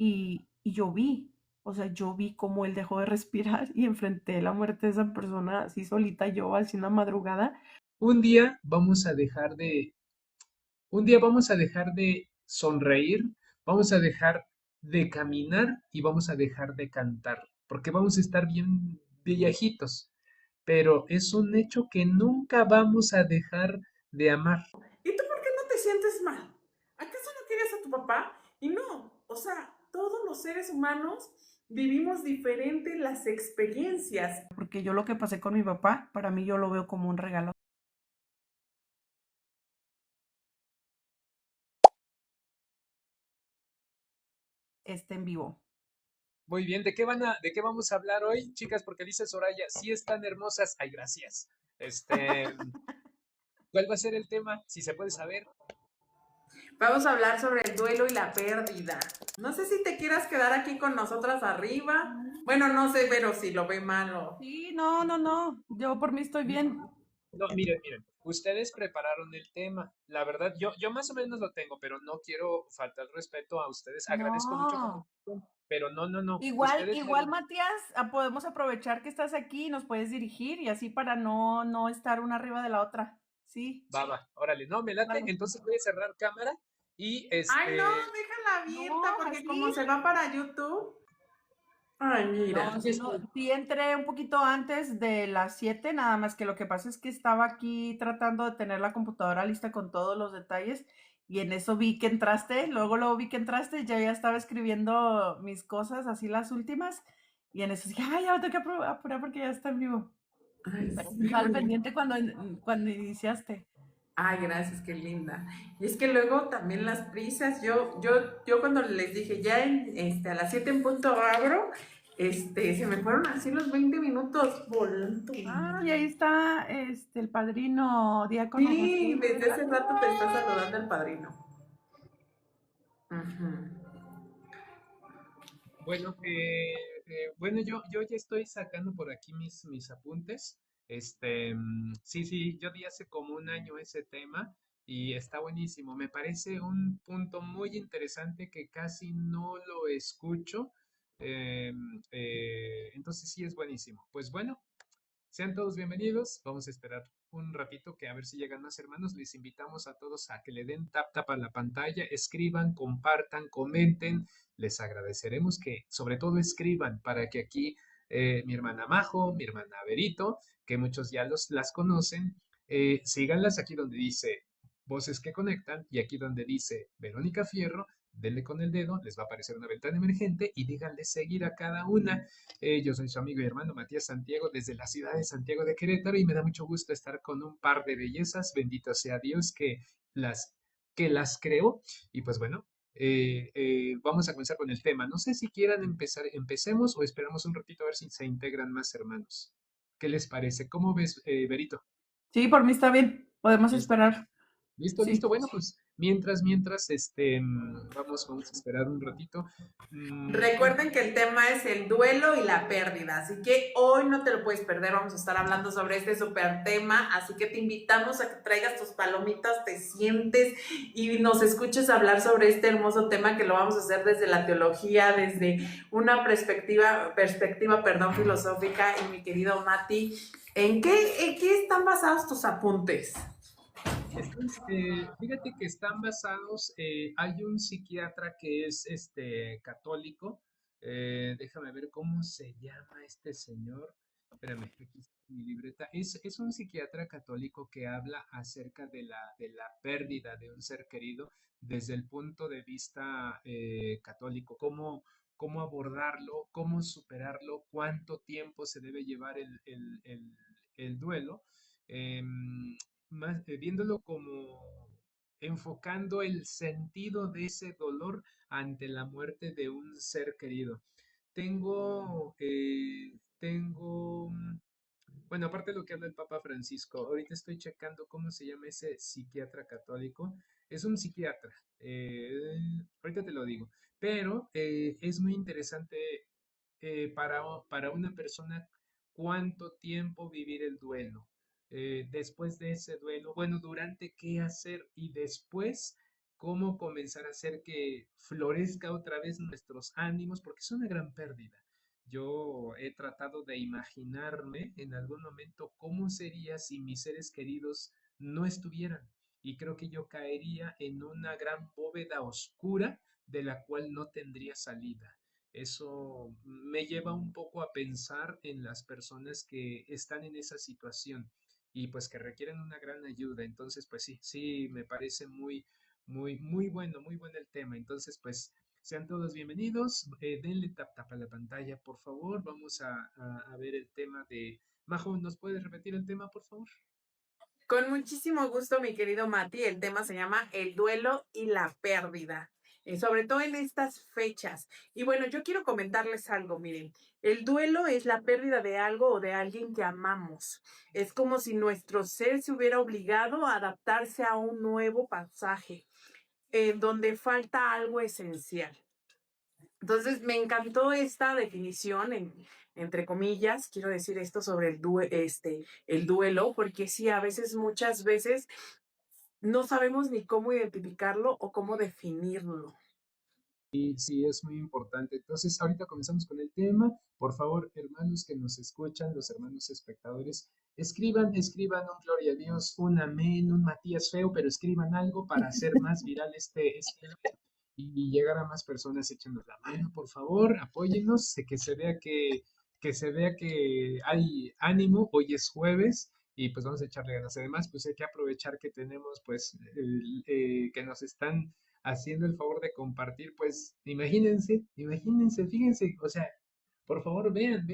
y yo vi, o sea, yo vi cómo él dejó de respirar y enfrenté la muerte de esa persona así solita, yo así una madrugada. Un día vamos a dejar de, un día vamos a dejar de sonreír, vamos a dejar de caminar y vamos a dejar de cantar, porque vamos a estar bien viejitos. Pero es un hecho que nunca vamos a dejar de amar. ¿Y tú por qué no te sientes mal? ¿Acaso no quieres a tu papá? Y no, o sea, todos los seres humanos vivimos diferentes las experiencias. Porque yo lo que pasé con mi papá, para mí yo lo veo como un regalo. En vivo. Muy bien, de qué vamos a hablar hoy, chicas? Porque dice Soraya, sí están hermosas. Ay, gracias. Este, ¿Cuál va a ser el tema? Si se puede saber. Vamos a hablar sobre el duelo y la pérdida. No sé si te quieras quedar aquí con nosotras arriba. Bueno, no sé, pero si lo ve malo. Sí, no, no, no, yo por mí estoy bien. No, miren, ustedes prepararon el tema. La verdad, yo más o menos lo tengo, pero no quiero faltar respeto a ustedes. Agradezco mucho que me No. escuchen, pero no. Igual, Ustedes me igual, Matías, podemos aprovechar que estás aquí y nos puedes dirigir y así para no estar una arriba de la otra. Sí, va, órale, no, me late. vale. Entonces voy a cerrar cámara y Ay, no, déjala No, abierta porque como así. se va para YouTube. Ay, No, mira. sí, no, sí entré un poquito antes de las 7, nada más que lo que pasa es que estaba aquí tratando de tener la computadora lista con todos los detalles y en eso vi que entraste, luego vi que entraste, ya estaba escribiendo mis cosas, así las últimas, y en eso dije, ay, ya me tengo que apurar porque ya está en vivo. Ay, Pero sí sí, estaba al porque... pendiente cuando iniciaste. Ay, gracias, qué linda. Y es que luego también las prisas, yo cuando les dije ya a las 7 en punto abro, se me fueron así los 20 minutos volando. Ah, y ahí está el padrino Diácono Sí, José. desde hace rato te está saludando el padrino. Ujú. bueno, bueno, yo ya estoy sacando por aquí mis apuntes. Sí, yo di hace como un año ese tema y está buenísimo. Me parece un punto muy interesante que casi no lo escucho. Entonces sí es buenísimo. Pues bueno, sean todos bienvenidos. Vamos a esperar un ratito que a ver si llegan más hermanos. Les invitamos a todos a que le den tap a la pantalla, escriban, compartan, comenten. Les agradeceremos que sobre todo escriban para que aquí mi hermana Majo, mi hermana Berito, que muchos ya las conocen, síganlas aquí donde dice voces que conectan y aquí donde dice Verónica Fierro. Denle con el dedo, les va a aparecer una ventana emergente y díganle seguir a cada una. Yo soy su amigo y hermano Matías Santiago desde la ciudad de Santiago de Querétaro y me da mucho gusto estar con un par de bellezas. Bendito sea Dios las, que las creó. Y pues bueno, vamos a comenzar con el tema. No sé si quieran empecemos o esperamos un ratito a ver si se integran más hermanos. ¿Qué les parece? ¿Cómo ves, Berito? Sí, por mí está bien, podemos ¿Listo? esperar. Listo. Sí. Bueno, pues vamos a esperar un ratito. Bueno, Recuerden que el tema es el duelo y la pérdida, así que hoy no te lo puedes perder, vamos a estar hablando sobre este súper tema, así que te invitamos a que traigas tus palomitas, te sientes y nos escuches hablar sobre este hermoso tema que lo vamos a hacer desde la teología, desde una perspectiva, filosófica. Y mi querido Mati, ¿en qué están basados tus apuntes? Fíjate que están basados, hay un psiquiatra que es católico, déjame ver cómo se llama este señor, espérame, aquí está mi libreta, es un psiquiatra católico que habla acerca de la pérdida de un ser querido desde el punto de vista católico, cómo abordarlo, cómo superarlo, cuánto tiempo se debe llevar el duelo. em, Viéndolo como enfocando el sentido de ese dolor ante la muerte de un ser querido. Bueno, aparte de lo que habla el Papa Francisco, ahorita estoy checando cómo se llama ese psiquiatra católico. Es un psiquiatra, ahorita te lo digo, pero es muy interesante para una persona cuánto tiempo vivir el duelo. Después de ese duelo, bueno, durante qué hacer y después cómo comenzar a hacer que florezca otra vez nuestros ánimos, porque es una gran pérdida. Yo he tratado de imaginarme en algún momento cómo sería si mis seres queridos no estuvieran. Y creo que yo caería en una gran bóveda oscura de la cual no tendría salida. Eso me lleva un poco a pensar en las personas que están en esa situación y pues que requieren una gran ayuda. Entonces, pues sí, sí, me parece muy bueno el tema. Entonces, pues sean todos bienvenidos. Denle tap a la pantalla, por favor. Vamos a ver el tema de... Majo, ¿nos puedes repetir el tema, por favor? Con muchísimo gusto, mi querido Mati. El tema se llama el duelo y la pérdida, sobre todo en estas fechas. Y bueno, yo quiero comentarles algo, miren, el duelo es la pérdida de algo o de alguien que amamos. Es como si nuestro ser se hubiera obligado a adaptarse a un nuevo pasaje, en donde falta algo esencial. Entonces, me encantó esta definición, entre comillas, quiero decir esto sobre el duelo, porque sí, a veces, muchas veces, no sabemos ni cómo identificarlo o cómo definirlo. Sí, sí, es muy importante. Entonces, ahorita comenzamos con el tema. Por favor, hermanos que nos escuchan, los hermanos espectadores, escriban un gloria a Dios, un amén, un Matías feo, pero escriban algo para hacer más viral este live y llegar a más personas. Échenos la mano, por favor, apóyennos, que se vea que hay ánimo. Hoy es jueves y pues vamos a echarle ganas. Además, pues hay que aprovechar que tenemos, pues, que nos están haciendo el favor de compartir, pues imagínense, fíjense, o sea, por favor, vean,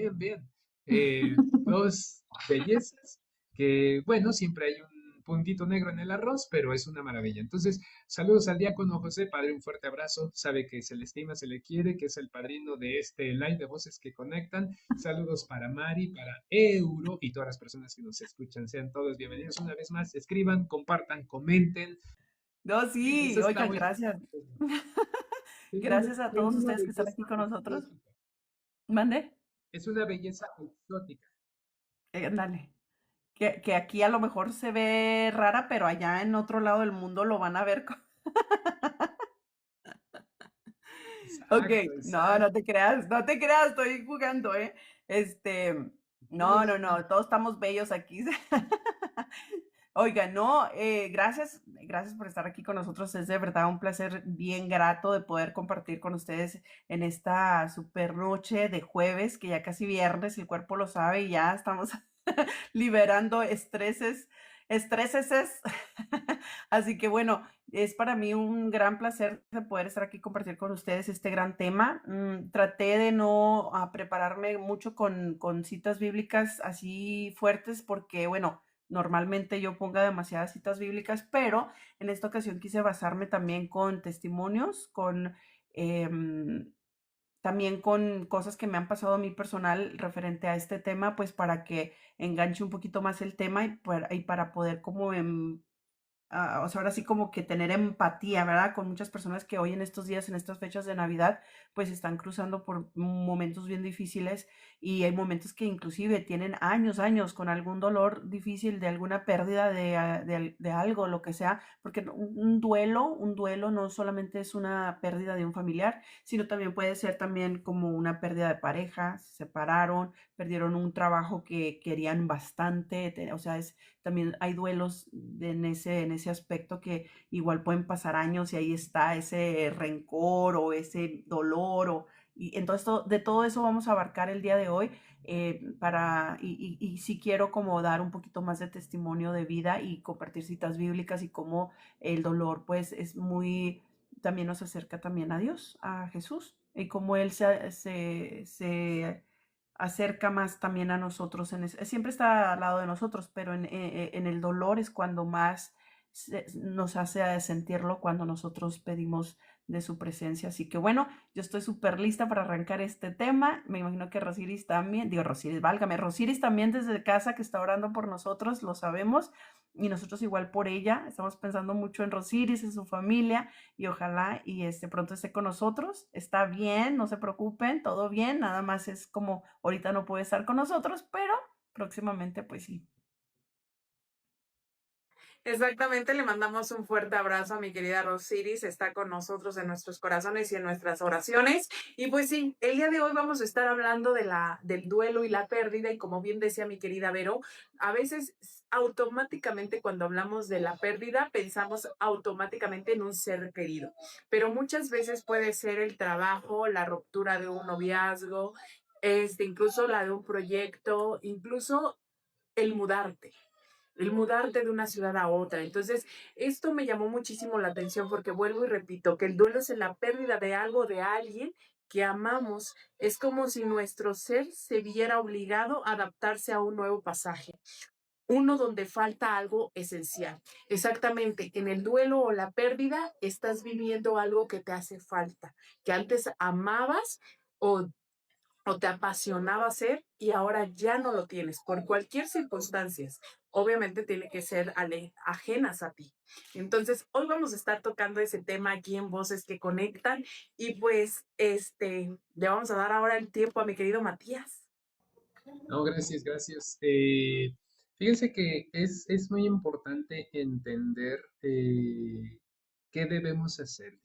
dos bellezas que, bueno, siempre hay un puntito negro en el arroz, pero es una maravilla. Entonces, saludos al diácono José, padre, un fuerte abrazo, sabe que se le estima, se le quiere, que es el padrino de este live de voces que conectan. Saludos para Mari, para Euro y todas las personas que nos escuchan. Sean todos bienvenidos una vez más. Escriban, compartan, comenten. No, Eso sí, está oigan, muy gracias. Perdón, Gracias a pero es todos una ustedes que están belleza aquí con nosotros. exótica. Mande, Es una belleza exótica. dale. Que aquí a lo mejor se ve rara, pero allá en otro lado del mundo lo van a ver. Ok, Exacto, no, exacto. no te creas, estoy jugando, ¿eh? Este, No, no, no, todos estamos bellos aquí. Oiga, no, gracias por estar aquí con nosotros. Es de verdad un placer bien grato de poder compartir con ustedes en esta super noche de jueves, que ya casi viernes, el cuerpo lo sabe y ya estamos liberando estreses. Así que bueno, es para mí un gran placer de poder estar aquí y compartir con ustedes este gran tema. Traté de no prepararme mucho con citas bíblicas así fuertes porque, bueno, normalmente yo ponga demasiadas citas bíblicas, pero en esta ocasión quise basarme también con testimonios, em, también con cosas que me han pasado a mí personal referente a este tema, pues para que enganche un poquito más el tema y para poder como o sea, ahora sí como que tener empatía, ¿verdad? Con muchas personas que hoy en estos días, en estas fechas de Navidad, pues están cruzando por momentos bien difíciles y hay momentos que inclusive tienen años con algún dolor difícil de alguna pérdida de algo, lo que sea, porque un duelo no solamente es una pérdida de un familiar, sino también puede ser también como una pérdida de pareja, se separaron, perdieron un trabajo que querían bastante, o sea, también hay duelos en ese aspecto que igual pueden pasar años y ahí está ese rencor o ese dolor y entonces de todo eso vamos a abarcar el día de hoy y sí quiero como dar un poquito más de testimonio de vida y compartir citas bíblicas y cómo el dolor pues es muy, también nos acerca también a Dios, a Jesús y cómo Él se acerca más también a nosotros, siempre está al lado de nosotros, pero en el dolor es cuando más nos hace sentirlo cuando nosotros pedimos de su presencia. Así que bueno, yo estoy súper lista para arrancar este tema. Me imagino que Rosiris también, digo Rosiris, válgame, Rosiris también desde casa que está orando por nosotros, lo sabemos, y nosotros igual por ella. Estamos pensando mucho en Rosiris, en su familia, y ojalá y pronto esté con nosotros. Está bien, no se preocupen, todo bien, nada más es como ahorita no puede estar con nosotros, pero próximamente pues sí. Exactamente, le mandamos un fuerte abrazo a mi querida Rosiris, está con nosotros en nuestros corazones y en nuestras oraciones. Y pues sí, el día de hoy vamos a estar hablando del duelo y la pérdida, y como bien decía mi querida Vero, a veces automáticamente cuando hablamos de la pérdida pensamos automáticamente en un ser querido, pero muchas veces puede ser el trabajo, la ruptura de un noviazgo, incluso la de un proyecto, incluso el mudarte de una ciudad a otra. Entonces, esto me llamó muchísimo la atención porque vuelvo y repito que el duelo es la pérdida de algo, de alguien que amamos. Es como si nuestro ser se viera obligado a adaptarse a un nuevo pasaje, uno donde falta algo esencial. Exactamente, en el duelo o la pérdida estás viviendo algo que te hace falta, que antes amabas o te apasionaba hacer y ahora ya no lo tienes por cualquier circunstancia. Obviamente tiene que ser ajenas a ti. Entonces, hoy vamos a estar tocando ese tema aquí en Voces que Conectan y pues le vamos a dar ahora el tiempo a mi querido Matías. No, gracias, gracias. Fíjense que es muy importante entender qué debemos hacer.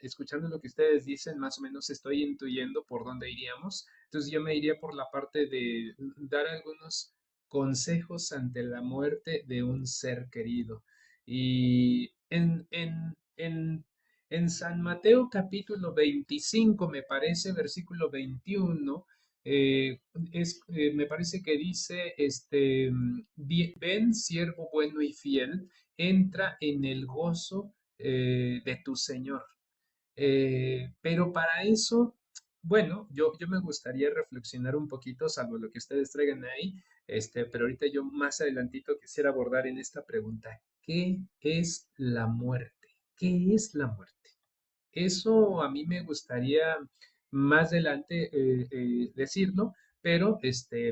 Escuchando lo que ustedes dicen, más o menos estoy intuyendo por dónde iríamos. Entonces yo me iría por la parte de dar algunos consejos ante la muerte de un ser querido. Y en San Mateo capítulo 25, me parece, versículo 21, eh, me parece que dice, ven, siervo bueno y fiel, entra en el gozo de tu Señor. Pero para eso, bueno, yo me gustaría reflexionar un poquito, salvo lo que ustedes traigan ahí, pero ahorita yo más adelantito quisiera abordar en esta pregunta, ¿qué es la muerte? ¿Qué es la muerte? Eso a mí me gustaría más adelante decirlo, pero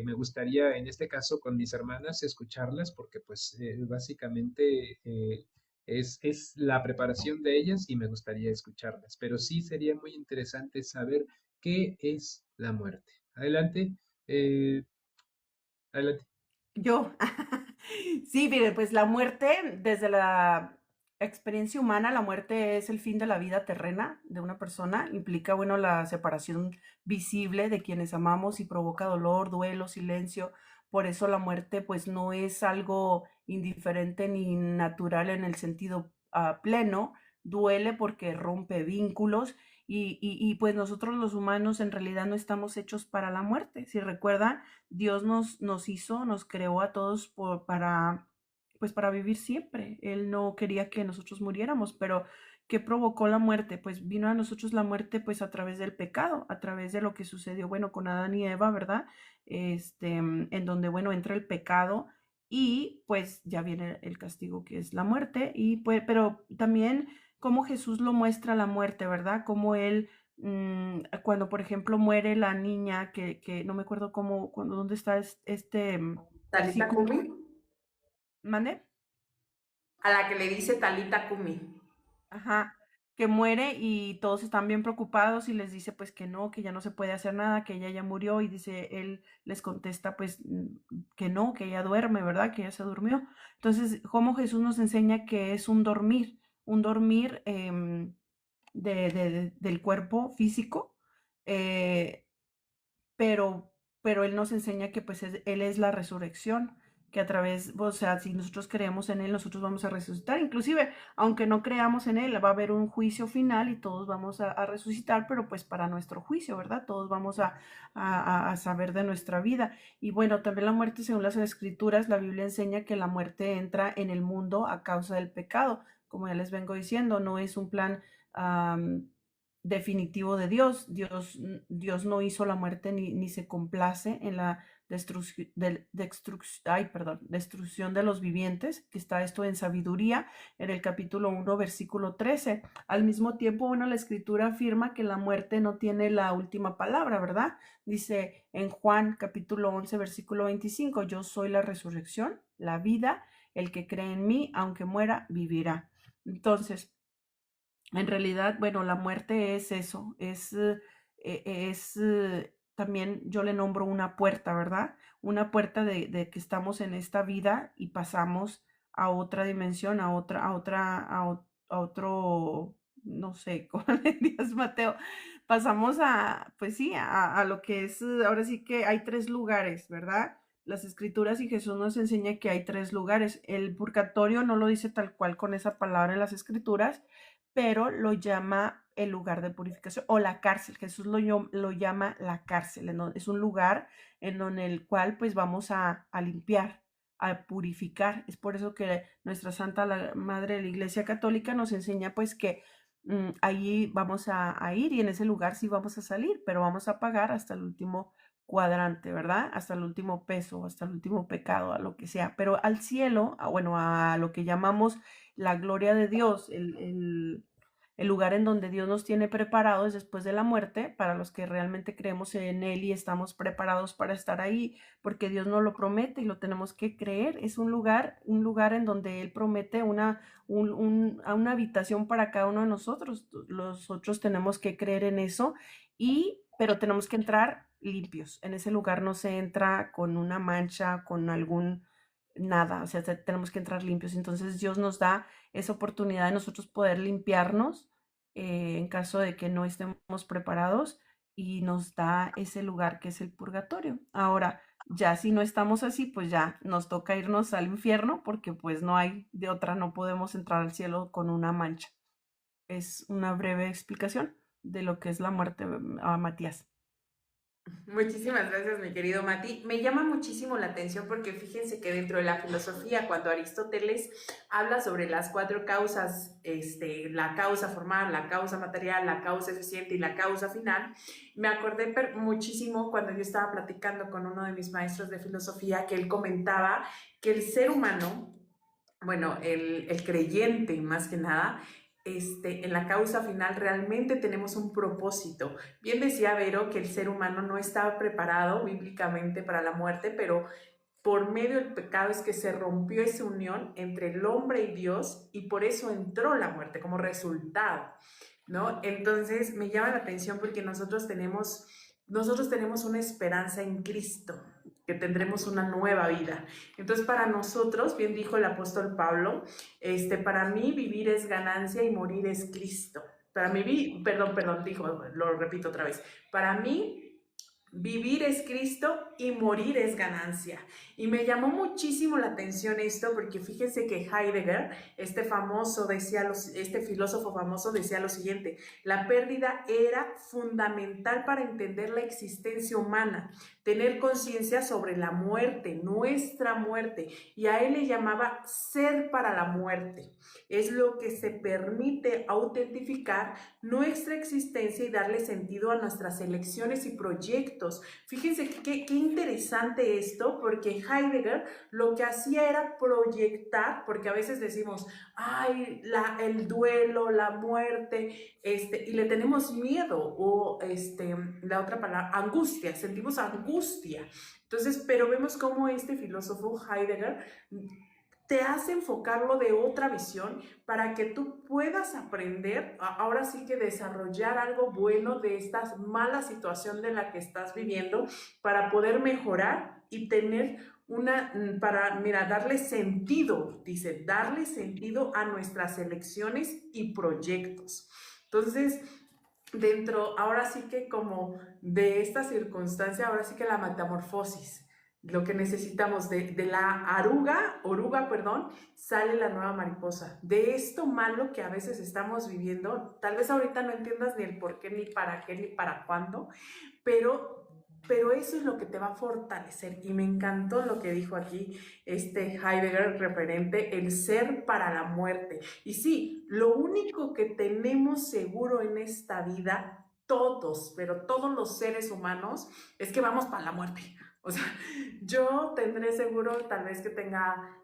me gustaría en este caso con mis hermanas escucharlas porque pues básicamente es la preparación de ellas y me gustaría escucharlas, pero sí sería muy interesante saber qué es la muerte. Adelante, eh, adelante. Yo. Sí, mire, pues la muerte, desde la experiencia humana, la muerte es el fin de la vida terrena de una persona, implica, bueno, la separación visible de quienes amamos y provoca dolor, duelo, silencio. Por eso la muerte, pues no es algo indiferente ni natural en el sentido pleno, duele porque rompe vínculos pues nosotros los humanos en realidad no estamos hechos para la muerte. Si recuerda, Dios nos hizo, nos creó a todos pues para vivir siempre. Él no quería que nosotros muriéramos, pero ¿qué provocó la muerte? Pues vino a nosotros la muerte pues a través del pecado, a través de lo que sucedió, bueno, con Adán y Eva, ¿verdad? En donde, bueno, entra el pecado y pues ya viene el castigo que es la muerte y pues, pero también cómo Jesús lo muestra la muerte, ¿verdad? Cómo él cuando por ejemplo muere la niña que no me acuerdo cómo, dónde está Talita versículo, Kumi, ¿mande? a la que le dice Talita Kumi. Ajá, que muere y todos están bien preocupados y les dice pues que no, que ya no se puede hacer nada, que ella ya murió y dice, él les contesta pues que no, que ella duerme, ¿verdad? Que ella se durmió. Entonces, cómo Jesús nos enseña que es un dormir del cuerpo físico, eh, pero, pero Él nos enseña que pues Él es la resurrección, que a través, o sea, si nosotros creemos en Él, nosotros vamos a resucitar. Inclusive, aunque no creamos en Él, va a haber un juicio final y todos vamos a resucitar, pero pues para nuestro juicio, ¿verdad? Todos vamos a saber de nuestra vida. Y bueno, también la muerte, según las escrituras, la Biblia enseña que la muerte entra en el mundo a causa del pecado. Como ya les vengo diciendo, no es un plan definitivo de Dios. Dios no hizo la muerte ni se complace en la destrucción de los vivientes, que está esto en Sabiduría, en el capítulo 1, versículo 13. Al mismo tiempo, bueno, la escritura afirma que la muerte no tiene la última palabra, ¿verdad? Dice en Juan capítulo 11, versículo 25, yo soy la resurrección, la vida, el que cree en mí, aunque muera, vivirá. Entonces, en realidad, bueno, la muerte es eso, es también yo le nombro una puerta, ¿verdad? Una puerta de que estamos en esta vida y pasamos a otra dimensión, a otro, no sé, ¿cómo le dirías, Mateo? Pasamos a, pues sí, a lo que es, ahora sí que hay tres lugares, ¿verdad? Las escrituras y Jesús nos enseña que hay tres lugares. El purgatorio no lo dice tal cual con esa palabra en las escrituras, pero lo llama el lugar de purificación o la cárcel. Jesús lo llama la cárcel. Es un lugar en donde el cual pues vamos a limpiar, a purificar. Es por eso que nuestra Santa la Madre de la Iglesia Católica nos enseña pues que allí vamos a ir y en ese lugar sí vamos a salir, pero vamos a pagar hasta el último cuadrante, ¿verdad? Hasta el último peso, hasta el último pecado, a lo que sea. Pero al cielo, bueno, a lo que llamamos la gloria de Dios, el lugar en donde Dios nos tiene preparados después de la muerte, para los que realmente creemos en Él y estamos preparados para estar ahí, porque Dios nos lo promete y lo tenemos que creer. Es un lugar en donde Él promete una habitación para cada uno de nosotros. Los otros tenemos que creer en eso, pero tenemos que entrar limpios. En ese lugar no se entra con una mancha, con algún nada, o sea, tenemos que entrar limpios. Entonces Dios nos da esa oportunidad de nosotros poder limpiarnos en caso de que no estemos preparados y nos da ese lugar que es el purgatorio. Ahora, ya si no estamos así, pues ya nos toca irnos al infierno porque pues no hay de otra, no podemos entrar al cielo con una mancha. Es una breve explicación de lo que es la muerte a Matías. Muchísimas gracias, mi querido Mati. Me llama muchísimo la atención porque fíjense que dentro de la filosofía, cuando Aristóteles habla sobre las cuatro causas, la causa formal, la causa material, la causa eficiente y la causa final, me acordé muchísimo cuando yo estaba platicando con uno de mis maestros de filosofía que él comentaba que el ser humano, bueno, el creyente más que nada, en la causa final realmente tenemos un propósito. Bien decía Vero que el ser humano no estaba preparado bíblicamente para la muerte, pero por medio del pecado es que se rompió esa unión entre el hombre y Dios y por eso entró la muerte como resultado, ¿no? Entonces me llama la atención porque nosotros tenemos una esperanza en Cristo, que tendremos una nueva vida. Entonces, para nosotros, bien dijo el apóstol Pablo, para mí vivir es ganancia y morir es Cristo. Para mí, perdón, dijo, lo repito otra vez. Para mí vivir es Cristo y morir es ganancia. Y me llamó muchísimo la atención esto porque fíjense que Heidegger, este filósofo famoso decía lo siguiente: la pérdida era fundamental para entender la existencia humana, tener conciencia sobre la muerte, nuestra muerte, y a él le llamaba ser para la muerte. Es lo que se permite autentificar nuestra existencia y darle sentido a nuestras elecciones y proyectos. Fíjense qué interesante esto, porque Heidegger lo que hacía era proyectar, porque a veces decimos, ay, el duelo, la muerte, y le tenemos miedo, o la otra palabra, angustia, sentimos angustia. Entonces, pero vemos cómo este filósofo Heidegger te hace enfocarlo de otra visión para que tú puedas aprender, ahora sí que desarrollar algo bueno de esta mala situación de la que estás viviendo para poder mejorar y tener darle sentido, dice, darle sentido a nuestras elecciones y proyectos. Entonces, ahora sí que como de esta circunstancia, ahora sí que la metamorfosis, lo que necesitamos de la oruga, sale la nueva mariposa. De esto malo que a veces estamos viviendo, tal vez ahorita no entiendas ni el por qué, ni para qué, ni para cuándo, pero eso es lo que te va a fortalecer. Y me encantó lo que dijo aquí Heidegger referente el ser para la muerte. Y sí, lo único que tenemos seguro en esta vida, todos, pero todos los seres humanos, es que vamos para la muerte. O sea, yo tendré seguro tal vez que tenga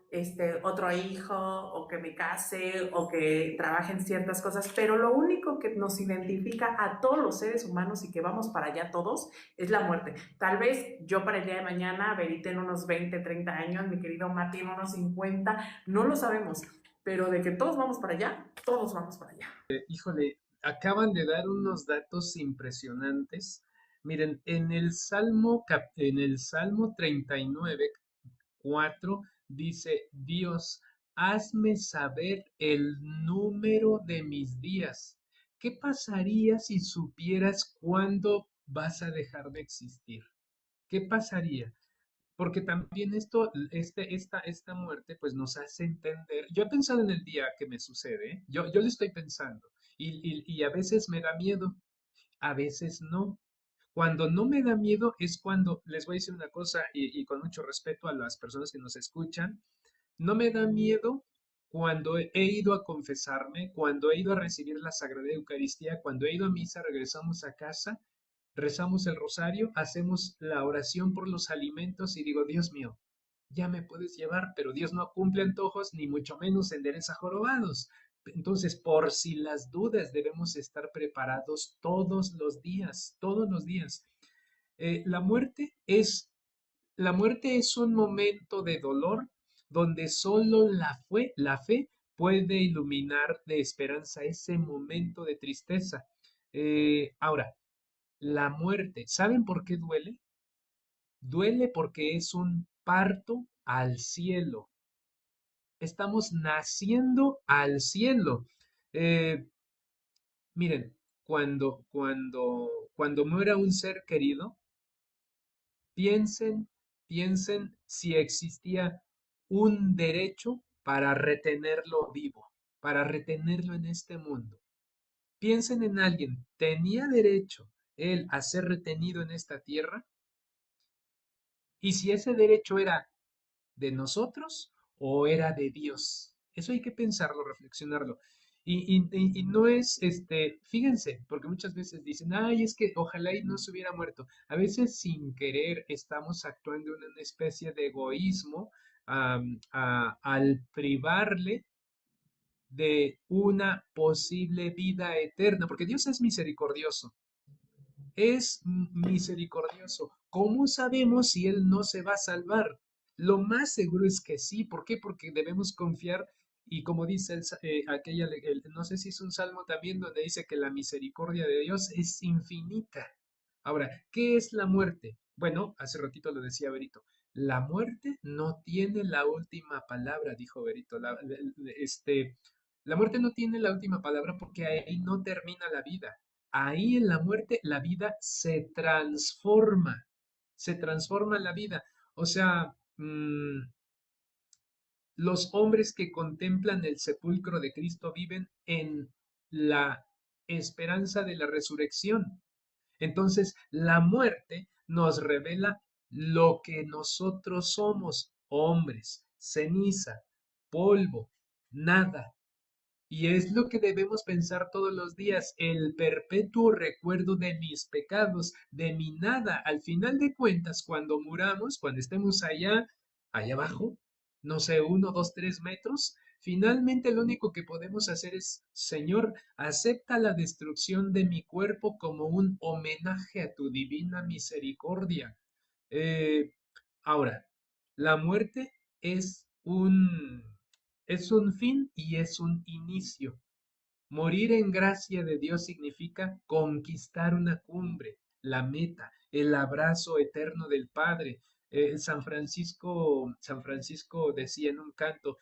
otro hijo o que me case o que trabaje en ciertas cosas, pero lo único que nos identifica a todos los seres humanos y que vamos para allá todos es la muerte. Tal vez yo para el día de mañana, Verita en unos 20, 30 años, mi querido Mati en unos 50, no lo sabemos, pero de que todos vamos para allá, todos vamos para allá. Híjole, acaban de dar unos datos impresionantes. Miren, en el Salmo 39:4 dice, Dios, hazme saber el número de mis días. ¿Qué pasaría si supieras cuándo vas a dejar de existir? ¿Qué pasaría? Porque también esta muerte, pues nos hace entender. Yo he pensado en el día que me sucede, ¿eh? Yo lo estoy pensando, y a veces me da miedo, a veces no. Cuando no me da miedo es cuando, les voy a decir una cosa, y con mucho respeto a las personas que nos escuchan, no me da miedo cuando he ido a confesarme, cuando he ido a recibir la Sagrada Eucaristía, cuando he ido a misa, regresamos a casa, rezamos el rosario, hacemos la oración por los alimentos y digo, Dios mío, ya me puedes llevar, pero Dios no cumple antojos, ni mucho menos endereza jorobados. Entonces, por si las dudas, debemos estar preparados todos los días, todos los días. Eh, la muerte es, la muerte es un momento de dolor donde solo la fe puede iluminar de esperanza ese momento de tristeza. Ahora, la muerte, ¿saben por qué duele? Duele porque es un parto al cielo. Estamos naciendo al cielo. Eh, Miren, cuando muera un ser querido, piensen, piensen si existía un derecho para retenerlo vivo, para retenerlo en este mundo. Piensen en alguien, ¿tenía derecho él a ser retenido en esta tierra? Y si ese derecho era de nosotros o era de Dios. Eso hay que pensarlo, reflexionarlo. Y no es, fíjense, porque muchas veces dicen, ay, es que ojalá y no se hubiera muerto. A veces sin querer estamos actuando en una especie de egoísmo al privarle de una posible vida eterna, porque Dios es misericordioso, es misericordioso. ¿Cómo sabemos si Él no se va a salvar? Lo más seguro es que sí. ¿Por qué? Porque debemos confiar y como dice no sé si es un salmo también donde dice que la misericordia de Dios es infinita. Ahora, ¿qué es la muerte? Bueno, hace ratito lo decía Berito. La muerte no tiene la última palabra, dijo Berito. La muerte no tiene la última palabra porque ahí no termina la vida. Ahí en la muerte la vida se transforma la vida. O sea, los hombres que contemplan el sepulcro de Cristo viven en la esperanza de la resurrección. Entonces, la muerte nos revela lo que nosotros somos, hombres, ceniza, polvo, nada. Y es lo que debemos pensar todos los días, el perpetuo recuerdo de mis pecados, de mi nada. Al final de cuentas, cuando muramos, cuando estemos allá abajo, no sé, 1, 2, 3 metros, finalmente lo único que podemos hacer es, Señor, acepta la destrucción de mi cuerpo como un homenaje a tu divina misericordia. Eh, Ahora, la muerte es es un fin y es un inicio. Morir en gracia de Dios significa conquistar una cumbre, la meta, el abrazo eterno del Padre. San Francisco decía en un canto,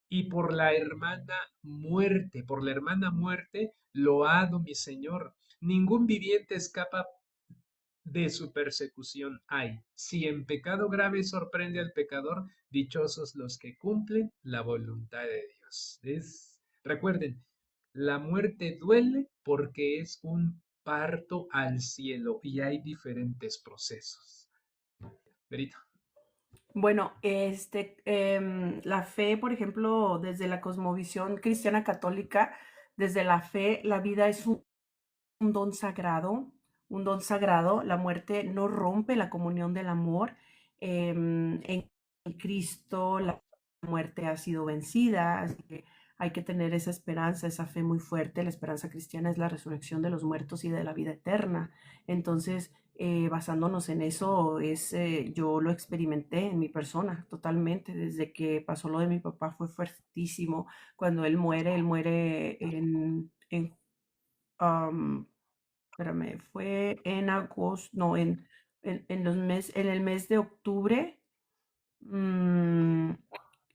y por la hermana muerte, loado mi Señor. Ningún viviente escapa de su persecución hay. Si en pecado grave sorprende al pecador, dichosos los que cumplen la voluntad de Dios. Recuerden, la muerte duele porque es un parto al cielo y hay diferentes procesos. Verito. Bueno, la fe, por ejemplo, desde la cosmovisión cristiana católica, desde la fe, la vida es un don sagrado, un don sagrado. La muerte no rompe la comunión del amor. En Cristo la muerte ha sido vencida, así que hay que tener esa esperanza, esa fe muy fuerte. La esperanza cristiana es la resurrección de los muertos y de la vida eterna. Entonces, basándonos en eso, yo lo experimenté en mi persona totalmente. Desde que pasó lo de mi papá fue fuertísimo. Cuando él muere um, espérame, fue en agosto, no, en el mes de octubre. Mm,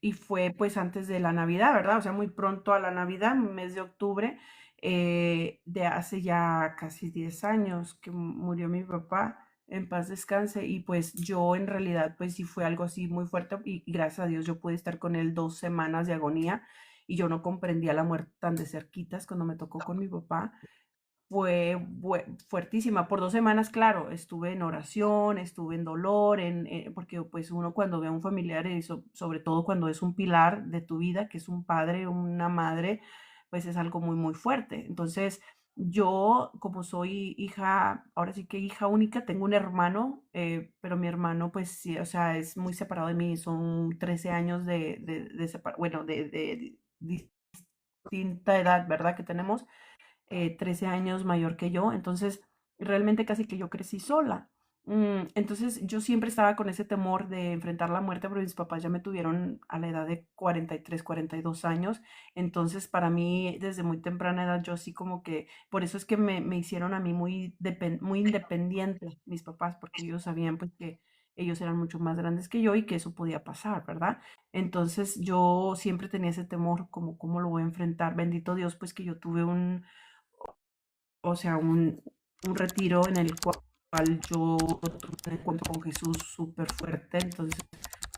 y fue pues antes de la Navidad, ¿verdad? O sea, muy pronto a la Navidad, mes de octubre, de hace ya casi 10 años que murió mi papá, en paz descanse, y pues yo en realidad pues sí fue algo así muy fuerte y gracias a Dios yo pude estar con él 2 semanas de agonía y yo no comprendía la muerte tan de cerquitas cuando me tocó con mi papá. Fue fuertísima. Por 2 semanas, claro, estuve en oración, estuve en dolor, porque pues uno cuando ve a un familiar, sobre todo cuando es un pilar de tu vida, que es un padre, una madre, pues es algo muy, muy fuerte. Entonces, yo como soy hija, ahora sí que hija única, tengo un hermano, pero mi hermano pues sí, o sea, es muy separado de mí, son 13 años bueno, de distinta edad, ¿verdad? Que tenemos. 13 años mayor que yo, entonces realmente casi que yo crecí sola. Entonces yo siempre estaba con ese temor de enfrentar la muerte, porque mis papás ya me tuvieron a la edad de 43, 42 años, entonces para mí desde muy temprana edad yo así como que, por eso es que me hicieron a mí muy independiente mis papás, porque ellos sabían pues que ellos eran mucho más grandes que yo y que eso podía pasar, ¿verdad? Entonces yo siempre tenía ese temor, como cómo lo voy a enfrentar. Bendito Dios, pues que yo tuve o sea, un retiro en el cual yo tuve un encuentro con Jesús súper fuerte. Entonces,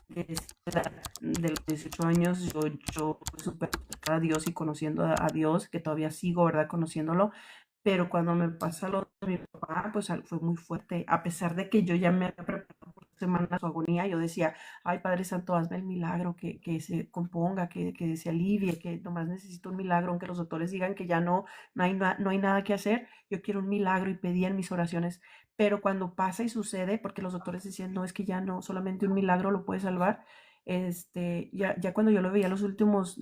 de los 18 años, yo súper cerca a Dios y conociendo a Dios, que todavía sigo, ¿verdad? Conociéndolo. Pero cuando me pasa lo de mi papá, pues fue muy fuerte. A pesar de que yo ya me había preparado por semanas su agonía, yo decía, ay Padre Santo, hazme el milagro, que se componga, que se alivie, que nomás necesito un milagro, aunque los doctores digan que ya no hay nada que hacer, yo quiero un milagro y pedía en mis oraciones. Pero cuando pasa y sucede, porque los doctores decían, no, es que ya no, solamente un milagro lo puede salvar, ya cuando yo lo veía los últimos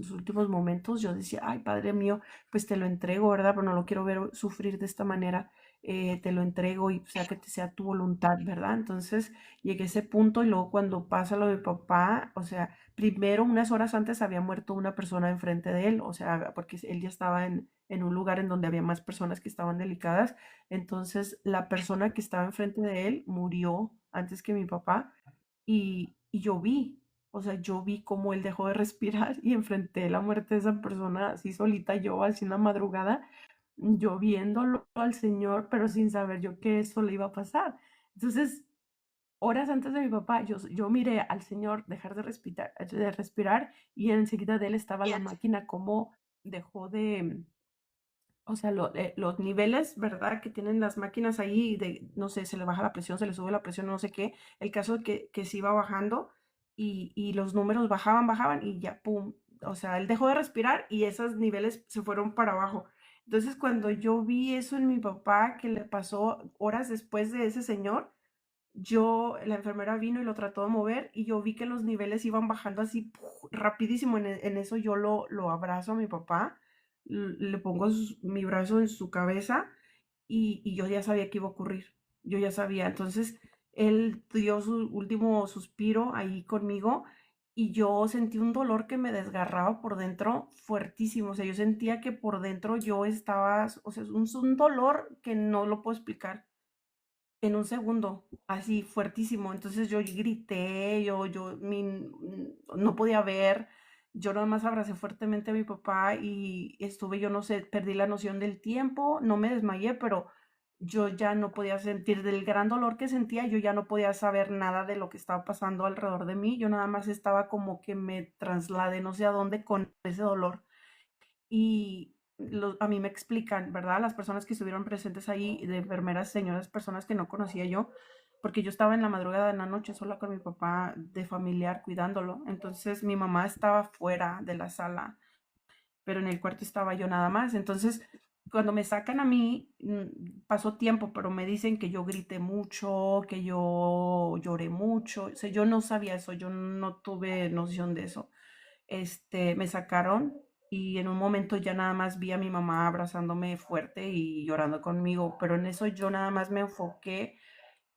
momentos, yo decía, ay Padre mío, pues te lo entrego, ¿verdad? Pero no lo quiero ver sufrir de esta manera, te lo entrego y sea que te sea tu voluntad, ¿verdad? Entonces llegué a ese punto y luego cuando pasa lo de mi papá, o sea, primero unas horas antes había muerto una persona enfrente de él, o sea, porque él ya estaba en un lugar en donde había más personas que estaban delicadas, entonces la persona que estaba enfrente de él murió antes que mi papá y yo vi, o sea, yo vi cómo él dejó de respirar y enfrenté la muerte de esa persona así solita, yo así en la madrugada, yo viéndolo al Señor, pero sin saber yo que eso le iba a pasar. Entonces, horas antes de mi papá, yo miré al Señor dejar de respirar y enseguida de él estaba la máquina, como dejó de, o sea, los niveles, ¿verdad? Que tienen las máquinas ahí, de, no sé, se le baja la presión, se le sube la presión, no sé qué. El caso es que se iba bajando y los números bajaban y ya, pum. O sea, él dejó de respirar y esos niveles se fueron para abajo. Entonces, cuando yo vi eso en mi papá, que le pasó horas después de ese señor, la enfermera vino y lo trató de mover y yo vi que los niveles iban bajando así rapidísimo. En eso yo lo abrazo a mi papá, le pongo mi brazo en su cabeza y yo ya sabía que iba a ocurrir. Yo ya sabía. Entonces él dio su último suspiro ahí conmigo y yo sentí un dolor que me desgarraba por dentro fuertísimo. O sea, yo sentía que por dentro yo estaba, o sea, es un dolor que no lo puedo explicar en un segundo, así fuertísimo. Entonces yo grité, no podía ver, yo nada más abracé fuertemente a mi papá y estuve, yo no sé, perdí la noción del tiempo, no me desmayé, pero yo ya no podía sentir del gran dolor que sentía, yo ya no podía saber nada de lo que estaba pasando alrededor de mí, yo nada más estaba como que me trasladé no sé a dónde con ese dolor y a mí me explican, ¿verdad? Las personas que estuvieron presentes ahí, de enfermeras, señoras, personas que no conocía yo, porque yo estaba en la madrugada de la noche sola con mi papá de familiar cuidándolo. Entonces mi mamá estaba fuera de la sala, pero en el cuarto estaba yo nada más. Entonces, cuando me sacan a mí, pasó tiempo, pero me dicen que yo grité mucho, que yo lloré mucho. O sea, yo no sabía eso, yo no tuve noción de eso. Me sacaron y en un momento ya nada más vi a mi mamá abrazándome fuerte y llorando conmigo, pero en eso yo nada más me enfoqué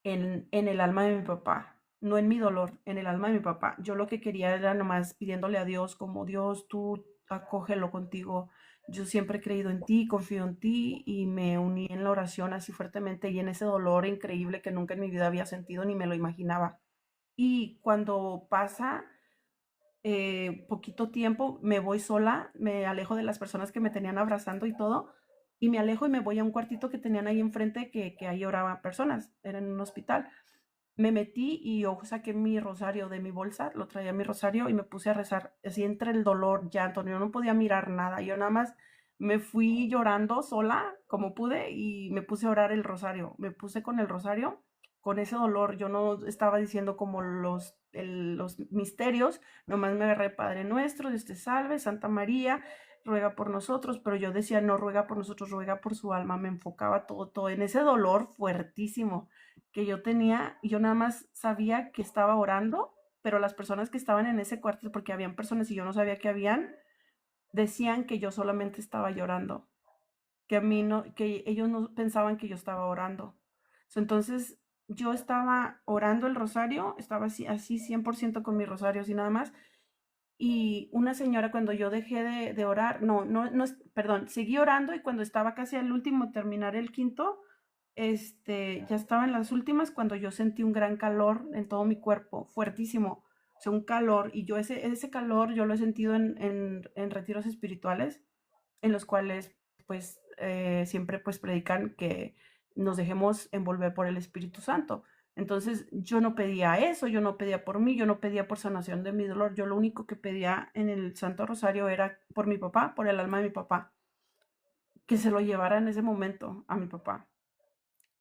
en el alma de mi papá, no en mi dolor, en el alma de mi papá. Yo lo que quería era nomás pidiéndole a Dios, como Dios, tú acógelo contigo, yo siempre he creído en ti, confío en ti y me uní en la oración así fuertemente y en ese dolor increíble que nunca en mi vida había sentido ni me lo imaginaba. Y cuando pasa poquito tiempo, me voy sola, me alejo de las personas que me tenían abrazando y todo, y me alejo y me voy a un cuartito que tenían ahí enfrente que ahí oraban personas, era en un hospital. Me metí y yo saqué mi rosario de mi bolsa, lo traía mi rosario y me puse a rezar, así entre el dolor, llanto, yo no podía mirar nada, yo nada más me fui llorando sola como pude y me puse a orar el rosario, me puse con el rosario, con ese dolor, yo no estaba diciendo como los misterios, nomás me agarré Padre Nuestro, Dios te salve, Santa María, ruega por nosotros, pero yo decía, no ruega por nosotros, ruega por su alma, me enfocaba todo en ese dolor fuertísimo que yo tenía y yo nada más sabía que estaba orando, pero las personas que estaban en ese cuarto, porque habían personas y yo no sabía que habían, decían que yo solamente estaba llorando, que a mí no, que ellos no pensaban que yo estaba orando. Entonces yo estaba orando el rosario, estaba así 100% con mi rosario, así nada más. Y una señora cuando yo dejé de orar, perdón, seguí orando y cuando estaba casi al último, terminar el quinto, ya estaba en las últimas cuando yo sentí un gran calor en todo mi cuerpo, fuertísimo, o sea, un calor, y yo ese calor yo lo he sentido en retiros espirituales, en los cuales pues siempre pues predican que nos dejemos envolver por el Espíritu Santo. Entonces yo no pedía eso, yo no pedía por mí, yo no pedía por sanación de mi dolor, yo lo único que pedía en el Santo Rosario era por mi papá, por el alma de mi papá, que se lo llevara en ese momento a mi papá.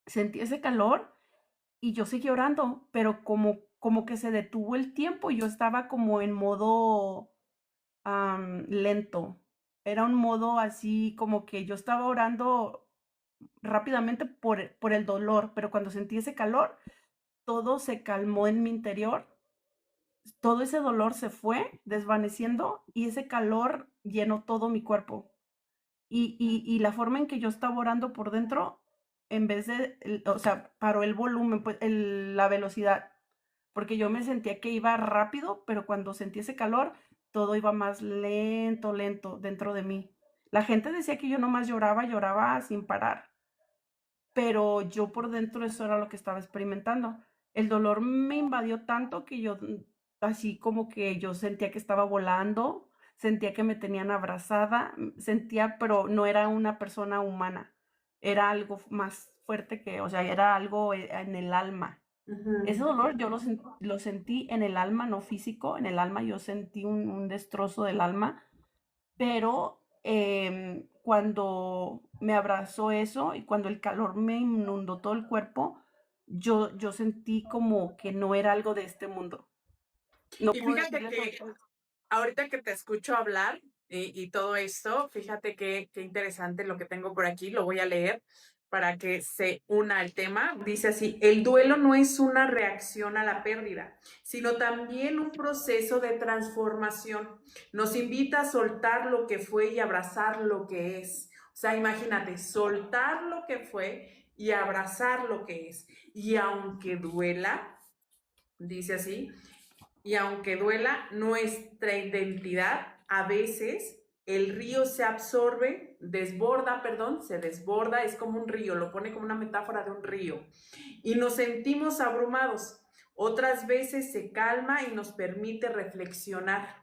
Sentí ese calor y yo seguí orando, pero como que se detuvo el tiempo y yo estaba como en modo lento. Era un modo así como que yo estaba orando rápidamente por el dolor, pero cuando sentí ese calor, todo se calmó en mi interior, todo ese dolor se fue desvaneciendo y ese calor llenó todo mi cuerpo. Y la forma en que yo estaba orando por dentro, en vez de, o sea, paró el volumen, pues la velocidad, porque yo me sentía que iba rápido, pero cuando sentí ese calor, todo iba más lento, lento dentro de mí. La gente decía que yo nomás lloraba, lloraba sin parar, pero yo por dentro eso era lo que estaba experimentando. El dolor me invadió tanto que yo, así como que yo sentía que estaba volando, sentía que me tenían abrazada, sentía, pero no era una persona humana, era algo más fuerte que, o sea, era algo en el alma. Ese Ujú. dolor yo lo sentí en el alma, no físico, en el alma yo sentí un destrozo del alma, pero cuando me abrazó eso y cuando el calor me inundó todo el cuerpo, yo sentí como que no era algo de este mundo. No Y puedo fíjate decirles que ahorita. ahorita que te escucho hablar y todo esto, fíjate qué interesante lo que tengo por aquí, lo voy a leer para que se una al tema. Dice así, el duelo no es una reacción a la pérdida, sino también un proceso de transformación. Nos invita a soltar lo que fue y abrazar lo que es. O sea, imagínate, soltar lo que fue y abrazar lo que es. Y aunque duela, dice así, y aunque duela nuestra identidad, a veces el río se absorbe, se desborda, es como un río, lo pone como una metáfora de un río, y nos sentimos abrumados. Otras veces se calma y nos permite reflexionar,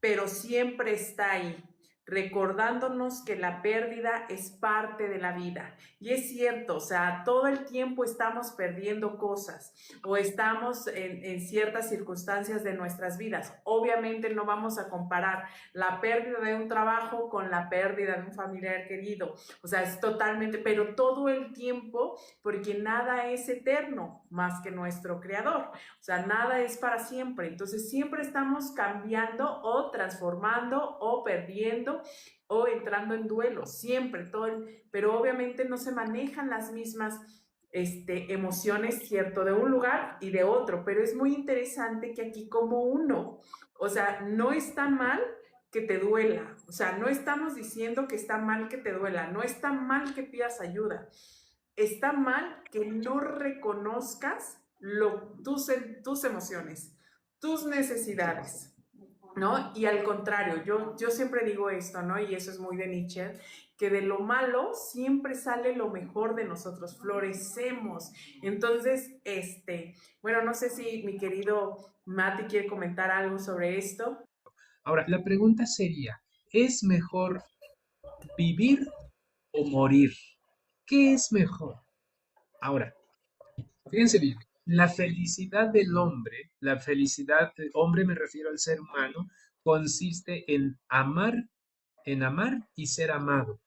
pero siempre está ahí, recordándonos que la pérdida es parte de la vida. Y es cierto, o sea, todo el tiempo estamos perdiendo cosas o estamos en ciertas circunstancias de nuestras vidas. Obviamente no vamos a comparar la pérdida de un trabajo con la pérdida de un familiar querido. O sea, es totalmente, pero todo el tiempo, porque nada es eterno más que nuestro creador. O sea, nada es para siempre. Entonces, siempre estamos cambiando o transformando o perdiendo o entrando en duelo, siempre, pero obviamente no se manejan las mismas emociones, cierto, de un lugar y de otro, pero es muy interesante que aquí como uno, o sea, no está mal que te duela, o sea, no estamos diciendo que está mal que te duela, no está mal que pidas ayuda, está mal que no reconozcas tus emociones, tus necesidades. ¿no? Y al contrario, yo siempre digo esto, ¿no? Y eso es muy de Nietzsche, que de lo malo siempre sale lo mejor de nosotros, florecemos. Entonces, bueno, no sé si mi querido Mati quiere comentar algo sobre esto. Ahora, la pregunta sería, ¿es mejor vivir o morir? ¿Qué es mejor? Ahora, fíjense bien, la felicidad del hombre, la felicidad del hombre me refiero al ser humano, consiste en amar y ser amado.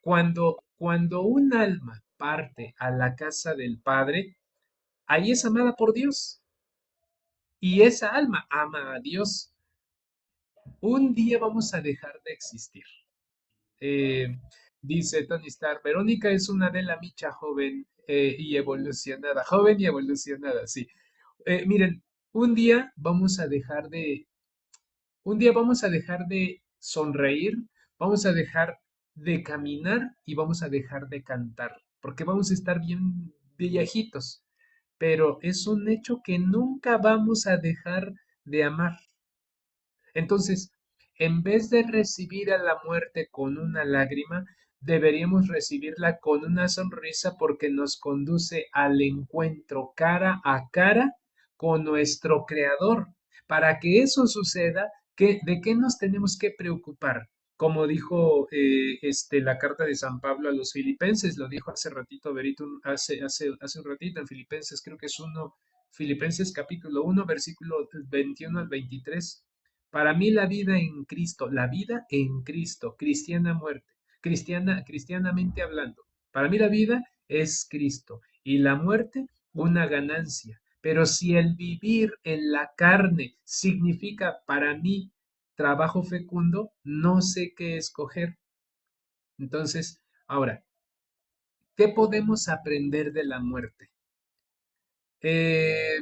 Cuando un alma parte a la casa del Padre, ahí es amada por Dios y esa alma ama a Dios. Un día vamos a dejar de existir. Eh, Dice Tony Stark, Verónica es una de la micha joven y evolucionada, sí. Miren, un día vamos a dejar de, un día vamos a dejar de sonreír, vamos a dejar de caminar y vamos a dejar de cantar, porque vamos a estar bien viejitos, pero es un hecho que nunca vamos a dejar de amar. Entonces, en vez de recibir a la muerte con una lágrima, deberíamos recibirla con una sonrisa porque nos conduce al encuentro cara a cara con nuestro Creador. Para que eso suceda, ¿de qué nos tenemos que preocupar? Como dijo la carta de San Pablo a los filipenses, lo dijo hace ratito Berito, hace un ratito en Filipenses, creo que es Filipenses capítulo 1, versículo 21 al 23. Para mí la vida en Cristo, cristiana muerte, cristianamente hablando. Para mí la vida es Cristo y la muerte una ganancia. Pero si el vivir en la carne significa para mí trabajo fecundo, no sé qué escoger. Entonces, ahora, ¿qué podemos aprender de la muerte? Eh,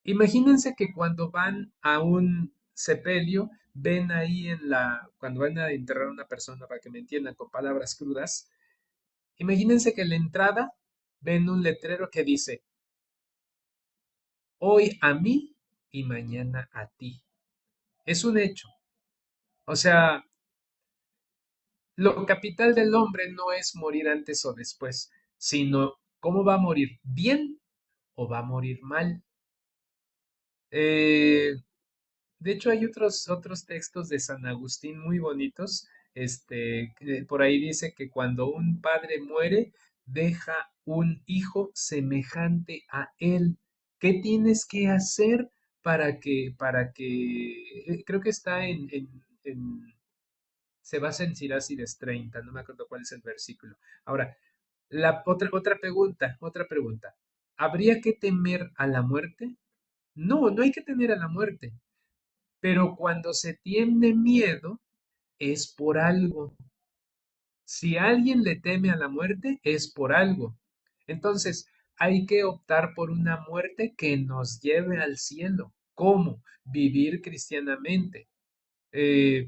Imagínense que cuando van a un sepelio, ven ahí cuando van a enterrar a una persona, para que me entiendan con palabras crudas, imagínense que en la entrada ven un letrero que dice, hoy a mí y mañana a ti. Es un hecho. O sea, lo capital del hombre no es morir antes o después, sino cómo va a morir, bien o va a morir mal. Eh, De hecho, hay otros textos de San Agustín muy bonitos. Que por ahí dice que cuando un padre muere, deja un hijo semejante a él. ¿Qué tienes que hacer creo que está se basa en Sirácides 30, no me acuerdo cuál es el versículo. Ahora, otra pregunta. ¿Habría que temer a la muerte? No, no hay que temer a la muerte. Pero cuando se tiene miedo es por algo. Si alguien le teme a la muerte es por algo. Entonces, hay que optar por una muerte que nos lleve al cielo. ¿Cómo? Vivir cristianamente. Eh,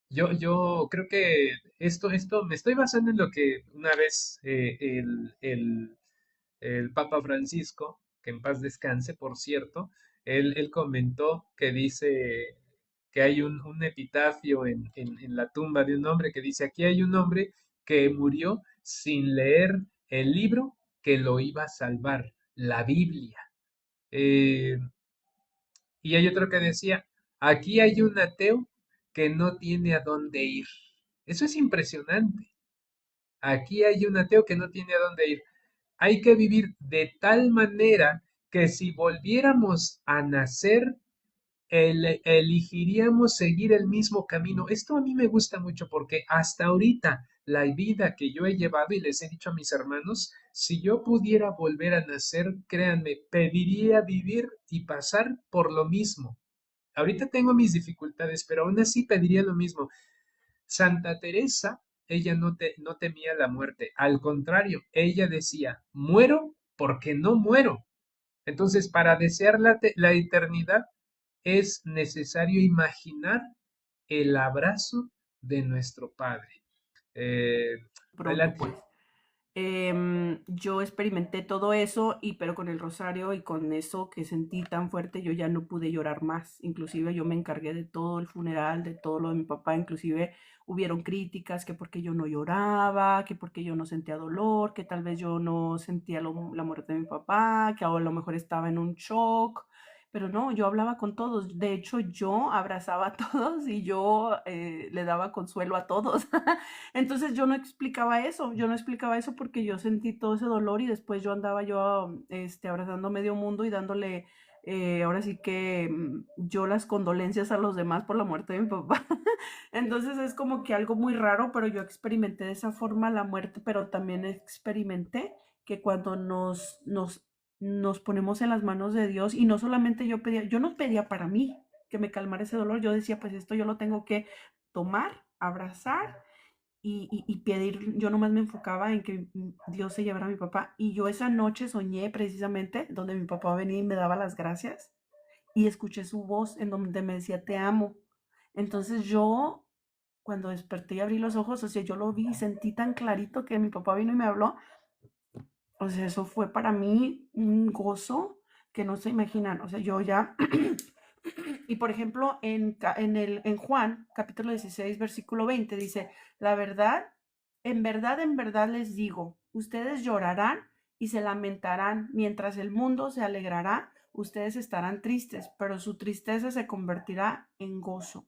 yo creo que esto me estoy basando en lo que una vez el Papa Francisco, que en paz descanse, por cierto, él comentó que dice que hay un epitafio en la tumba de un hombre que dice, aquí hay un hombre que murió sin leer el libro que lo iba a salvar, la Biblia. Eh, y hay otro que decía, aquí hay un ateo que no tiene a dónde ir. Eso es impresionante. Aquí hay un ateo que no tiene a dónde ir. Hay que vivir de tal manera que si volviéramos a nacer, elegiríamos seguir el mismo camino. Esto a mí me gusta mucho porque hasta ahorita la vida que yo he llevado y les he dicho a mis hermanos, si yo pudiera volver a nacer, créanme, pediría vivir y pasar por lo mismo. Ahorita tengo mis dificultades, pero aún así pediría lo mismo. Santa Teresa, ella no temía la muerte, al contrario, ella decía, muero porque no muero. Entonces, para desear la eternidad es necesario imaginar el abrazo de nuestro Padre. Eh, Pronto, Adelante. pues. yo experimenté todo eso, pero con el rosario y con eso que sentí tan fuerte, yo ya no pude llorar más. Inclusive yo me encargué de todo el funeral, de todo lo de mi papá. Inclusive hubieron críticas que porque yo no lloraba, que porque yo no sentía dolor, que tal vez yo no sentía la muerte de mi papá, que a lo mejor estaba en un shock. Pero no, yo hablaba con todos. De hecho, yo abrazaba a todos y yo le daba consuelo a todos. Entonces yo no explicaba eso porque yo sentí todo ese dolor y después yo andaba abrazando medio mundo y dándole, ahora sí que yo las condolencias a los demás por la muerte de mi papá. Entonces es como que algo muy raro, pero yo experimenté de esa forma la muerte, pero también experimenté que cuando nos ponemos en las manos de Dios y no solamente yo no pedía para mí que me calmara ese dolor, yo decía, pues esto yo lo tengo que tomar, abrazar y pedir. Yo nomás me enfocaba en que Dios se llevara a mi papá. Y yo esa noche soñé precisamente donde mi papá venía y me daba las gracias y escuché su voz en donde me decía, te amo. Entonces yo, cuando desperté y abrí los ojos, o sea, yo lo vi y sentí tan clarito que mi papá vino y me habló. O sea, eso fue para mí un gozo que no se imaginan. O sea, yo ya y por ejemplo, en Juan, capítulo 16, versículo 20, dice, la verdad, en verdad les digo, ustedes llorarán y se lamentarán, mientras el mundo se alegrará, ustedes estarán tristes, pero su tristeza se convertirá en gozo.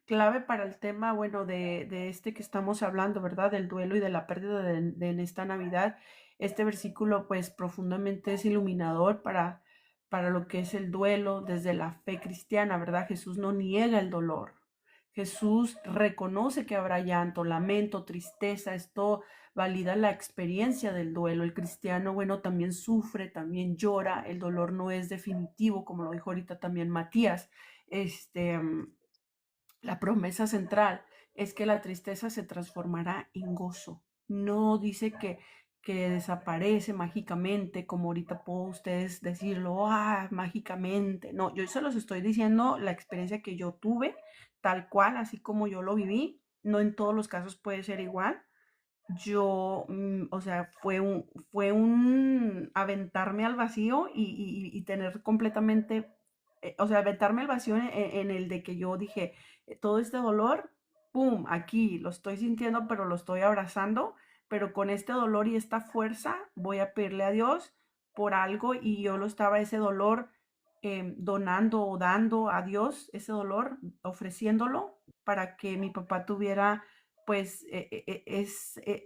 Clave para el tema, bueno, de este que estamos hablando, ¿verdad? Del duelo y de la pérdida en esta Navidad. Este versículo, pues, profundamente es iluminador para lo que es el duelo desde la fe cristiana, ¿verdad? Jesús no niega el dolor. Jesús reconoce que habrá llanto, lamento, tristeza. Esto valida la experiencia del duelo. El cristiano, bueno, también sufre, también llora. El dolor no es definitivo, como lo dijo ahorita también Matías. La promesa central es que la tristeza se transformará en gozo. No dice que desaparece mágicamente, como ahorita puedo ustedes decirlo, mágicamente. No, yo se los estoy diciendo la experiencia que yo tuve, tal cual, así como yo lo viví. No en todos los casos puede ser igual. O sea, fue un aventarme al vacío y tener completamente, o sea, aventarme al vacío en el de que yo dije, todo este dolor, ¡pum!, aquí lo estoy sintiendo, pero lo estoy abrazando, pero con este dolor y esta fuerza voy a pedirle a Dios por algo y yo lo estaba ese dolor donando o dando a Dios ese dolor, ofreciéndolo para que mi papá tuviera pues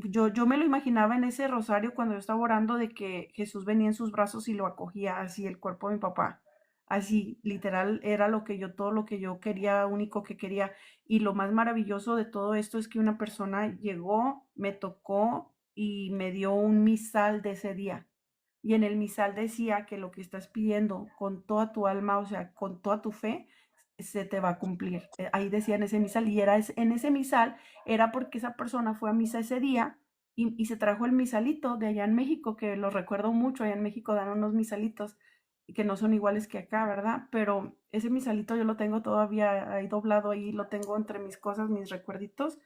yo me lo imaginaba en ese rosario cuando yo estaba orando de que Jesús venía en sus brazos y lo acogía así el cuerpo de mi papá. Así, literal, era todo lo que yo quería, único que quería. Y lo más maravilloso de todo esto es que una persona llegó, me tocó y me dio un misal de ese día. Y en el misal decía que lo que estás pidiendo con toda tu alma, o sea, con toda tu fe, se te va a cumplir. Ahí decía en ese misal, y en ese misal era porque esa persona fue a misa ese día y se trajo el misalito de allá en México, que lo recuerdo mucho, allá en México dan unos misalitos que no son iguales que acá, ¿verdad? Pero ese misalito yo lo tengo todavía ahí doblado, ahí lo tengo entre mis cosas, mis recuerditos,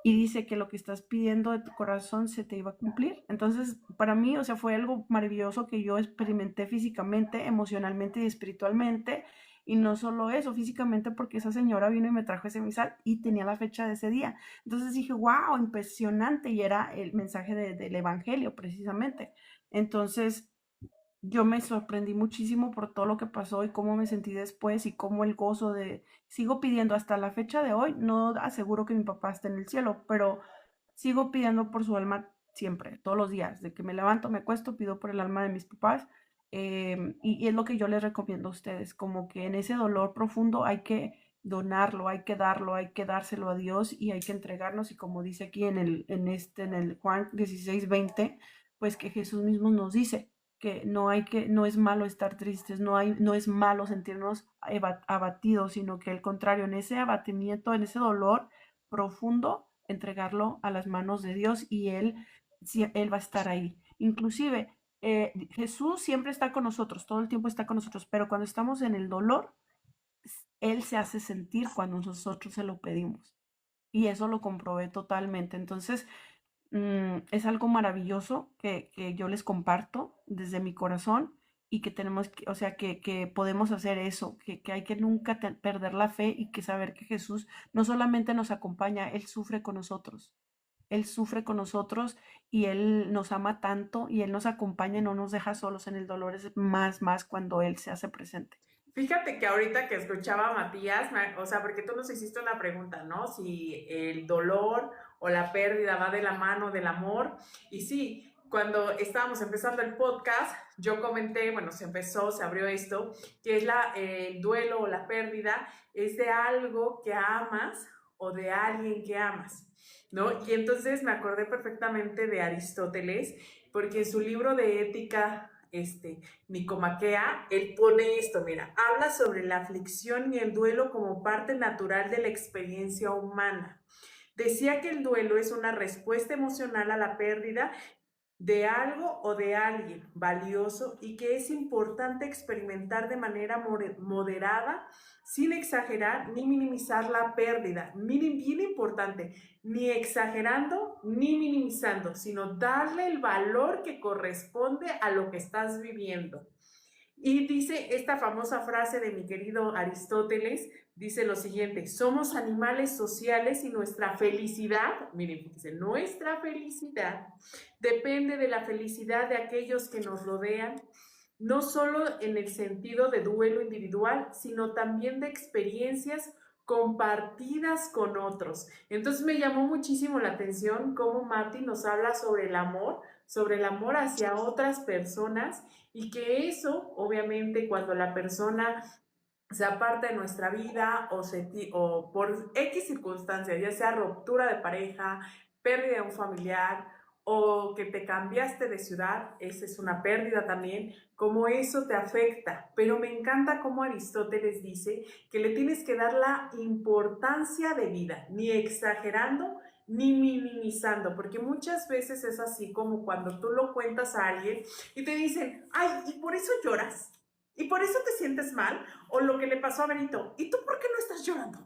y dice que lo que estás pidiendo de tu corazón se te iba a cumplir. Entonces, para mí, o sea, fue algo maravilloso que yo experimenté físicamente, emocionalmente y espiritualmente. Y no solo eso, físicamente, porque esa señora vino y me trajo ese misal y tenía la fecha de ese día. Entonces dije, wow, impresionante. Y era el mensaje del Evangelio, precisamente. Entonces, yo me sorprendí muchísimo por todo lo que pasó y cómo me sentí después y cómo el gozo sigo pidiendo hasta la fecha de hoy, no aseguro que mi papá esté en el cielo, pero sigo pidiendo por su alma siempre, todos los días, de que me levanto, me acuesto, pido por el alma de mis papás. Y es lo que yo les recomiendo a ustedes, como que en ese dolor profundo hay que donarlo, hay que darlo, hay que dárselo a Dios y hay que entregarnos. Y como dice aquí en el Juan 16:20, pues que Jesús mismo nos dice que no es malo estar tristes, no es malo sentirnos abatidos, sino que al contrario, en ese abatimiento, en ese dolor profundo, entregarlo a las manos de Dios y Él va a estar ahí. Inclusive, Jesús siempre está con nosotros, todo el tiempo está con nosotros, pero cuando estamos en el dolor, Él se hace sentir cuando nosotros se lo pedimos. Y eso lo comprobé totalmente. Entonces, Es algo maravilloso que yo les comparto desde mi corazón y que tenemos que, o sea, que podemos hacer eso, que hay que nunca perder la fe y que saber que Jesús no solamente nos acompaña, Él sufre con nosotros. Él sufre con nosotros y Él nos ama tanto y Él nos acompaña y no nos deja solos en el dolor, es más cuando Él se hace presente. Fíjate que ahorita que escuchaba a Matías, o sea, porque tú nos hiciste una pregunta, ¿no? Si el dolor o la pérdida va de la mano del amor. Y sí, cuando estábamos empezando el podcast, yo comenté, bueno, se abrió esto, que es el duelo o la pérdida, es de algo que amas o de alguien que amas, ¿no? Y entonces me acordé perfectamente de Aristóteles, porque en su libro de ética, Nicomaquea, él pone esto, mira, habla sobre la aflicción y el duelo como parte natural de la experiencia humana. Decía que el duelo es una respuesta emocional a la pérdida de algo o de alguien valioso y que es importante experimentar de manera moderada, sin exagerar ni minimizar la pérdida. Miren, bien importante, ni exagerando ni minimizando, sino darle el valor que corresponde a lo que estás viviendo. Y dice esta famosa frase de mi querido Aristóteles, dice lo siguiente: somos animales sociales y nuestra felicidad, miren, fíjense, nuestra felicidad depende de la felicidad de aquellos que nos rodean, no solo en el sentido de duelo individual, sino también de experiencias compartidas con otros. Entonces me llamó muchísimo la atención cómo Mati nos habla sobre el amor hacia otras personas, y que eso, obviamente, cuando la persona se aparta de nuestra vida o por X circunstancias, ya sea ruptura de pareja, pérdida de un familiar o que te cambiaste de ciudad, esa es una pérdida también, cómo eso te afecta. Pero me encanta cómo Aristóteles dice que le tienes que dar la importancia de vida, ni exagerando ni minimizando, porque muchas veces es así como cuando tú lo cuentas a alguien y te dicen, ay, ¿y por eso lloras? ¿Y por eso te sientes mal? O lo que le pasó a Benito, ¿y tú por qué no estás llorando?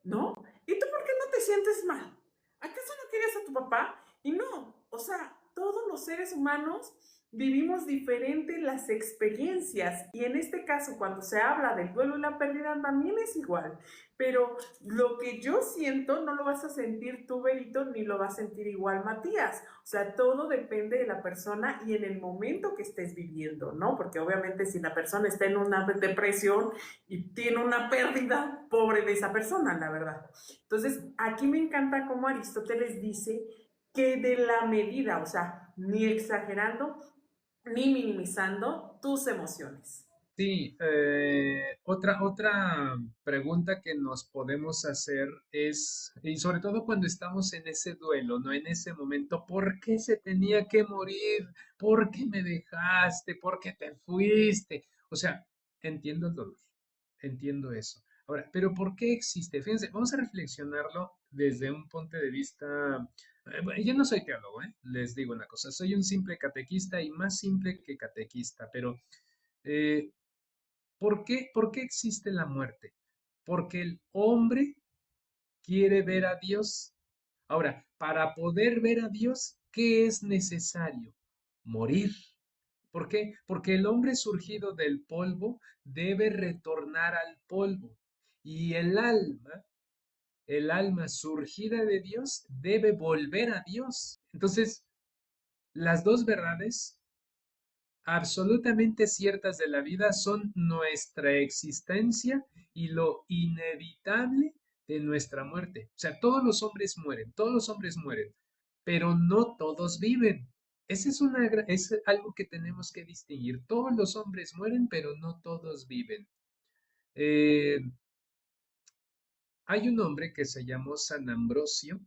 ¿No? ¿Y tú por qué no te sientes mal? ¿Acaso no quieres a tu papá? Y no, o sea, todos los seres humanos vivimos diferentes las experiencias, y en este caso cuando se habla del duelo y la pérdida también es igual, pero lo que yo siento no lo vas a sentir tú, Benito, ni lo va a sentir igual Matías. O sea, todo depende de la persona y en el momento que estés viviendo, ¿no? Porque obviamente si la persona está en una depresión y tiene una pérdida, pobre de esa persona, la verdad. Entonces, aquí me encanta cómo Aristóteles dice que de la medida, o sea, ni exagerando ni minimizando tus emociones. Sí, otra pregunta que nos podemos hacer es, y sobre todo cuando estamos en ese duelo, ¿no? En ese momento, ¿por qué se tenía que morir? ¿Por qué me dejaste? ¿Por qué te fuiste? O sea, entiendo el dolor, entiendo eso. Ahora, pero ¿por qué existe? Fíjense, vamos a reflexionarlo desde un punto de vista. Bueno, yo no soy teólogo, ¿eh? Les digo una cosa, soy un simple catequista y más simple que catequista, pero eh, por qué existe la muerte? Porque el hombre quiere ver a Dios. Ahora, para poder ver a Dios, ¿qué es necesario? Morir. ¿Por qué? Porque el hombre surgido del polvo debe retornar al polvo. Y el alma surgida de Dios, debe volver a Dios. Entonces, las dos verdades absolutamente ciertas de la vida son nuestra existencia y lo inevitable de nuestra muerte. O sea, todos los hombres mueren, pero no todos viven. Es algo que tenemos que distinguir. Todos los hombres mueren, pero no todos viven. Eh, Hay un hombre que se llamó San Ambrosio.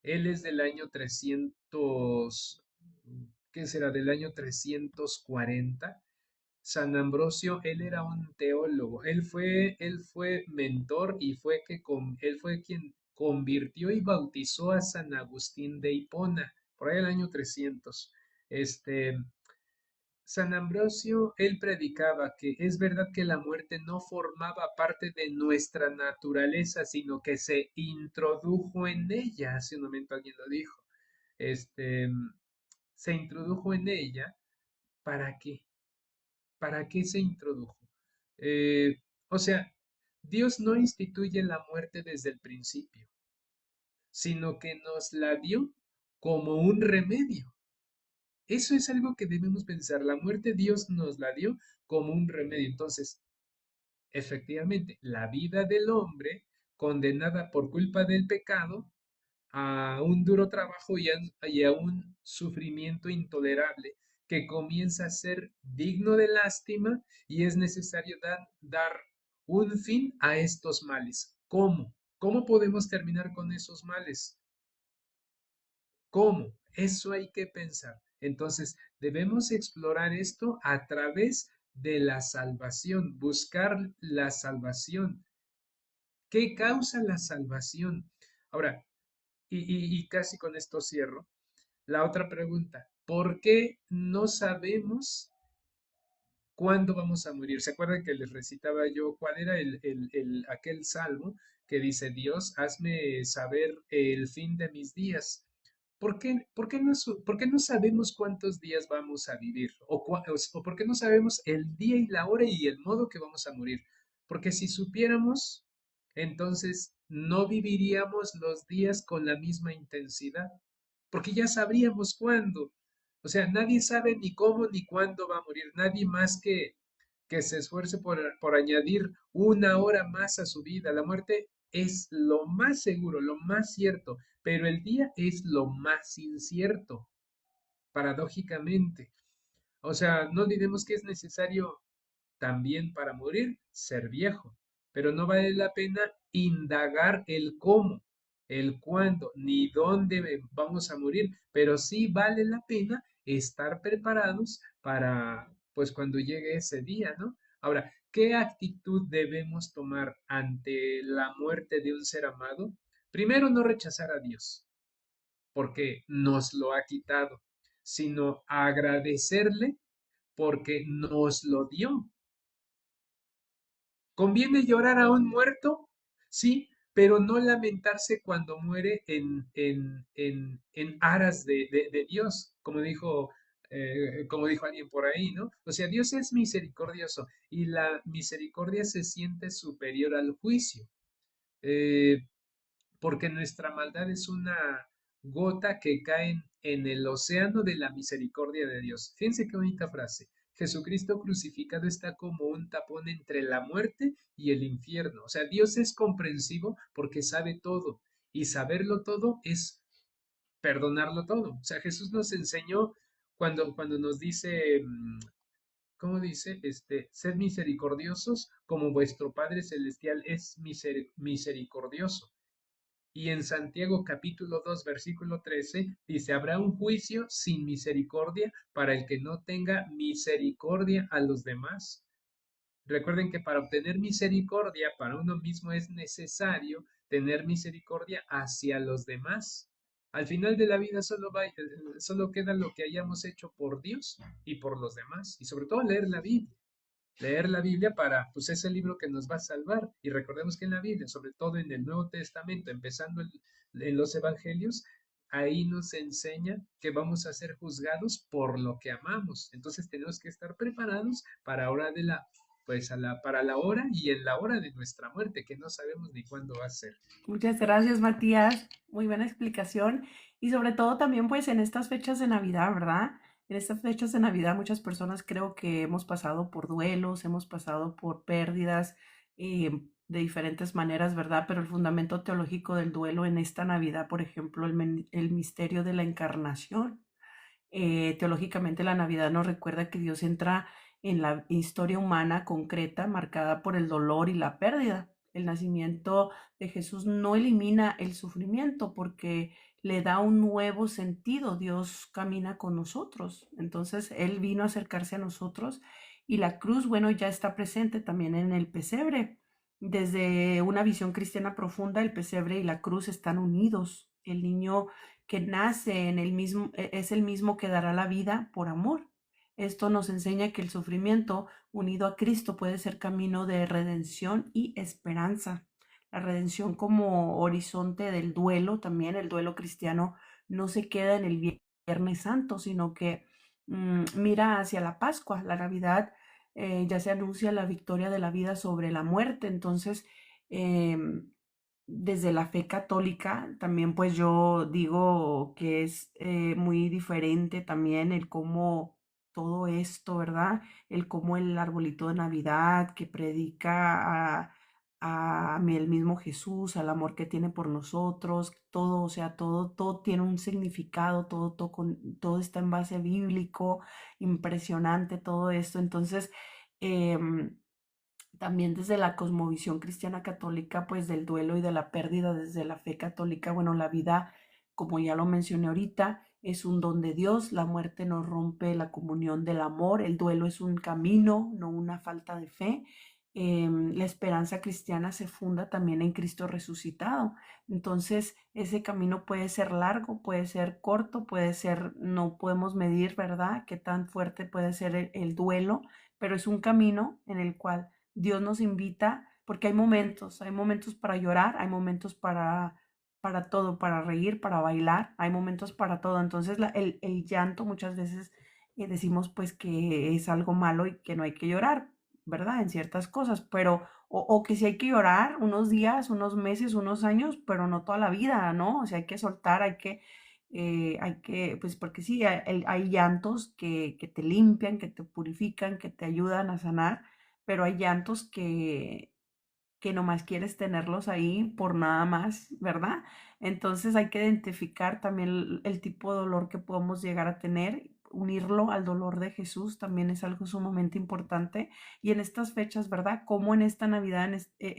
Él es del año 300, ¿qué será? Del año 340. San Ambrosio, él era un teólogo, él fue mentor y él fue quien convirtió y bautizó a San Agustín de Hipona, por ahí el año 300. Este, San Ambrosio, él predicaba que es verdad que la muerte no formaba parte de nuestra naturaleza, sino que se introdujo en ella. Hace un momento alguien lo dijo. este, se introdujo en ella. ¿Para qué? ¿Para qué se introdujo? O sea, Dios no instituye la muerte desde el principio, sino que nos la dio como un remedio. Eso es algo que debemos pensar. La muerte Dios nos la dio como un remedio. Entonces, efectivamente, la vida del hombre condenada por culpa del pecado a un duro trabajo y a un sufrimiento intolerable que comienza a ser digno de lástima y es necesario dar un fin a estos males. ¿Cómo? ¿Cómo podemos terminar con esos males? ¿Cómo? Eso hay que pensar. Entonces, debemos explorar esto a través de la salvación, buscar la salvación. ¿Qué causa la salvación? Ahora, y casi con esto cierro. La otra pregunta, ¿por qué no sabemos cuándo vamos a morir? ¿Se acuerdan que les recitaba yo cuál era aquel salmo que dice, Dios, hazme saber el fin de mis días? ¿Por qué no sabemos cuántos días vamos a vivir? ¿O por qué no sabemos el día y la hora y el modo que vamos a morir? Porque si supiéramos, entonces no viviríamos los días con la misma intensidad, porque ya sabríamos cuándo. O sea, nadie sabe ni cómo ni cuándo va a morir, nadie más que se esfuerce por añadir una hora más a su vida. La muerte es lo más seguro, lo más cierto, pero el día es lo más incierto, paradójicamente. O sea, no olvidemos que es necesario también para morir ser viejo, pero no vale la pena indagar el cómo, el cuándo, ni dónde vamos a morir, pero sí vale la pena estar preparados para, pues, cuando llegue ese día, ¿no? Ahora, ¿qué actitud debemos tomar ante la muerte de un ser amado? Primero, no rechazar a Dios, porque nos lo ha quitado, sino agradecerle porque nos lo dio. ¿Conviene llorar a un muerto? Sí, pero no lamentarse cuando muere en aras de Dios, como dijo alguien por ahí, ¿no? O sea, Dios es misericordioso y la misericordia se siente superior al juicio. Eh, Porque nuestra maldad es una gota que cae en el océano de la misericordia de Dios. Fíjense qué bonita frase. Jesucristo crucificado está como un tapón entre la muerte y el infierno. O sea, Dios es comprensivo porque sabe todo y saberlo todo es perdonarlo todo. O sea, Jesús nos enseñó cuando nos dice, ¿cómo dice? Sed misericordiosos como vuestro Padre Celestial es misericordioso. Y en Santiago capítulo 2 versículo 13 dice, habrá un juicio sin misericordia para el que no tenga misericordia a los demás. Recuerden que para obtener misericordia para uno mismo es necesario tener misericordia hacia los demás. Al final de la vida solo queda lo que hayamos hecho por Dios y por los demás. Y sobre todo leer la Biblia. Leer la Biblia pues es el libro que nos va a salvar. Y recordemos que en la Biblia, sobre todo en el Nuevo Testamento, empezando en los Evangelios, ahí nos enseña que vamos a ser juzgados por lo que amamos. Entonces tenemos que estar preparados para hora para la hora y en la hora de nuestra muerte, que no sabemos ni cuándo va a ser. Muchas gracias, Matías. Muy buena explicación. Y sobre todo también pues en estas fechas de Navidad, ¿verdad? En estas fechas de Navidad muchas personas creo que hemos pasado por duelos, hemos pasado por pérdidas de diferentes maneras, ¿verdad? Pero el fundamento teológico del duelo en esta Navidad, por ejemplo, el misterio de la encarnación. Teológicamente la Navidad nos recuerda que Dios entra en la historia humana concreta marcada por el dolor y la pérdida. El nacimiento de Jesús no elimina el sufrimiento porque le da un nuevo sentido. Dios camina con nosotros. Entonces Él vino a acercarse a nosotros y la cruz, bueno, ya está presente también en el pesebre. Desde una visión cristiana profunda, el pesebre y la cruz están unidos. El niño que nace en el mismo, es el mismo que dará la vida por amor. Esto nos enseña que el sufrimiento unido a Cristo puede ser camino de redención y esperanza. La redención como horizonte del duelo, también el duelo cristiano no se queda en el Viernes Santo, sino que mira hacia la Pascua, la Navidad. Ya se anuncia la victoria de la vida sobre la muerte. Entonces, em, desde la fe católica, también pues yo digo que es muy diferente también el cómo todo esto, ¿verdad? El cómo el arbolito de Navidad que predica el mismo Jesús, al amor que tiene por nosotros, todo, o sea, todo tiene un significado, todo está en base bíblico, impresionante todo esto. Entonces, em, también desde la cosmovisión cristiana católica, pues del duelo y de la pérdida desde la fe católica, bueno, la vida, como ya lo mencioné ahorita, es un don de Dios, la muerte no rompe la comunión del amor, el duelo es un camino, no una falta de fe. La esperanza cristiana se funda también en Cristo resucitado. Entonces, ese camino puede ser largo, puede ser corto, puede ser, no podemos medir, ¿verdad?, qué tan fuerte puede ser el duelo, pero es un camino en el cual Dios nos invita, porque hay momentos para llorar, hay momentos para todo, para reír, para bailar, hay momentos para todo. Entonces el llanto muchas veces decimos pues que es algo malo y que no hay que llorar, ¿verdad? En ciertas cosas, pero, o que sí hay que llorar unos días, unos meses, unos años, pero no toda la vida, ¿no? O sea, hay que soltar, pues porque sí, hay llantos que te limpian, que te purifican, que te ayudan a sanar, pero hay llantos que nomás quieres tenerlos ahí por nada más, ¿verdad? Entonces hay que identificar también el tipo de dolor que podemos llegar a tener, unirlo al dolor de Jesús también es algo sumamente importante. Y en estas fechas, ¿verdad? Como en esta Navidad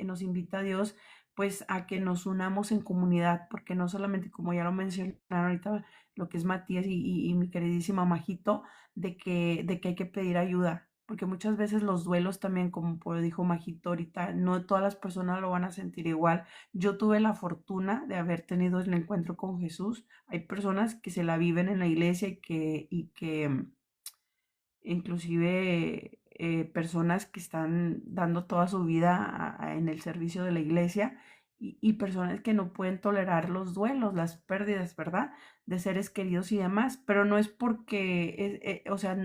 nos invita a Dios pues a que nos unamos en comunidad, porque no solamente, como ya lo mencionaron ahorita, lo que es Matías y mi queridísima Majito, de que hay que pedir ayuda, porque muchas veces los duelos también, como dijo Majito ahorita, no todas las personas lo van a sentir igual. Yo tuve la fortuna de haber tenido el encuentro con Jesús. Hay personas que se la viven en la iglesia y que inclusive personas que están dando toda su vida en el servicio de la iglesia y personas que no pueden tolerar los duelos, las pérdidas, ¿verdad? De seres queridos y demás, pero no es porque, o sea,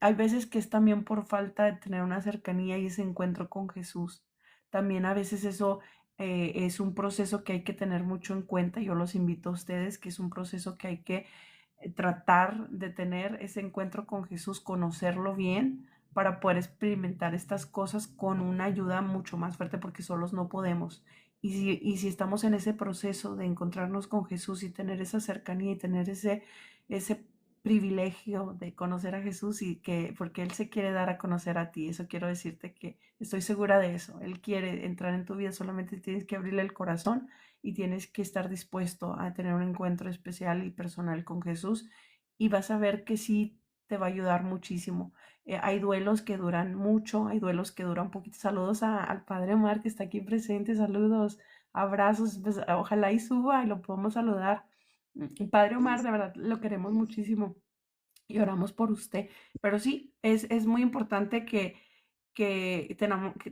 hay veces que es también por falta de tener una cercanía y ese encuentro con Jesús. También a veces eso es un proceso que hay que tener mucho en cuenta. Yo los invito a ustedes, que es un proceso que hay que tratar de tener ese encuentro con Jesús, conocerlo bien para poder experimentar estas cosas con una ayuda mucho más fuerte porque solos no podemos. Y si estamos en ese proceso de encontrarnos con Jesús y tener esa cercanía y tener ese privilegio de conocer a Jesús y que porque Él se quiere dar a conocer a ti, eso quiero decirte que estoy segura de eso. Él quiere entrar en tu vida, solamente tienes que abrirle el corazón y tienes que estar dispuesto a tener un encuentro especial y personal con Jesús y vas a ver que sí te va a ayudar muchísimo. Hay duelos que duran mucho, hay duelos que duran poquito. Saludos al Padre Omar que está aquí presente, saludos, abrazos, pues, ojalá y suba y lo podamos saludar. Padre Omar, de verdad, lo queremos muchísimo y oramos por usted. Pero sí, es muy importante que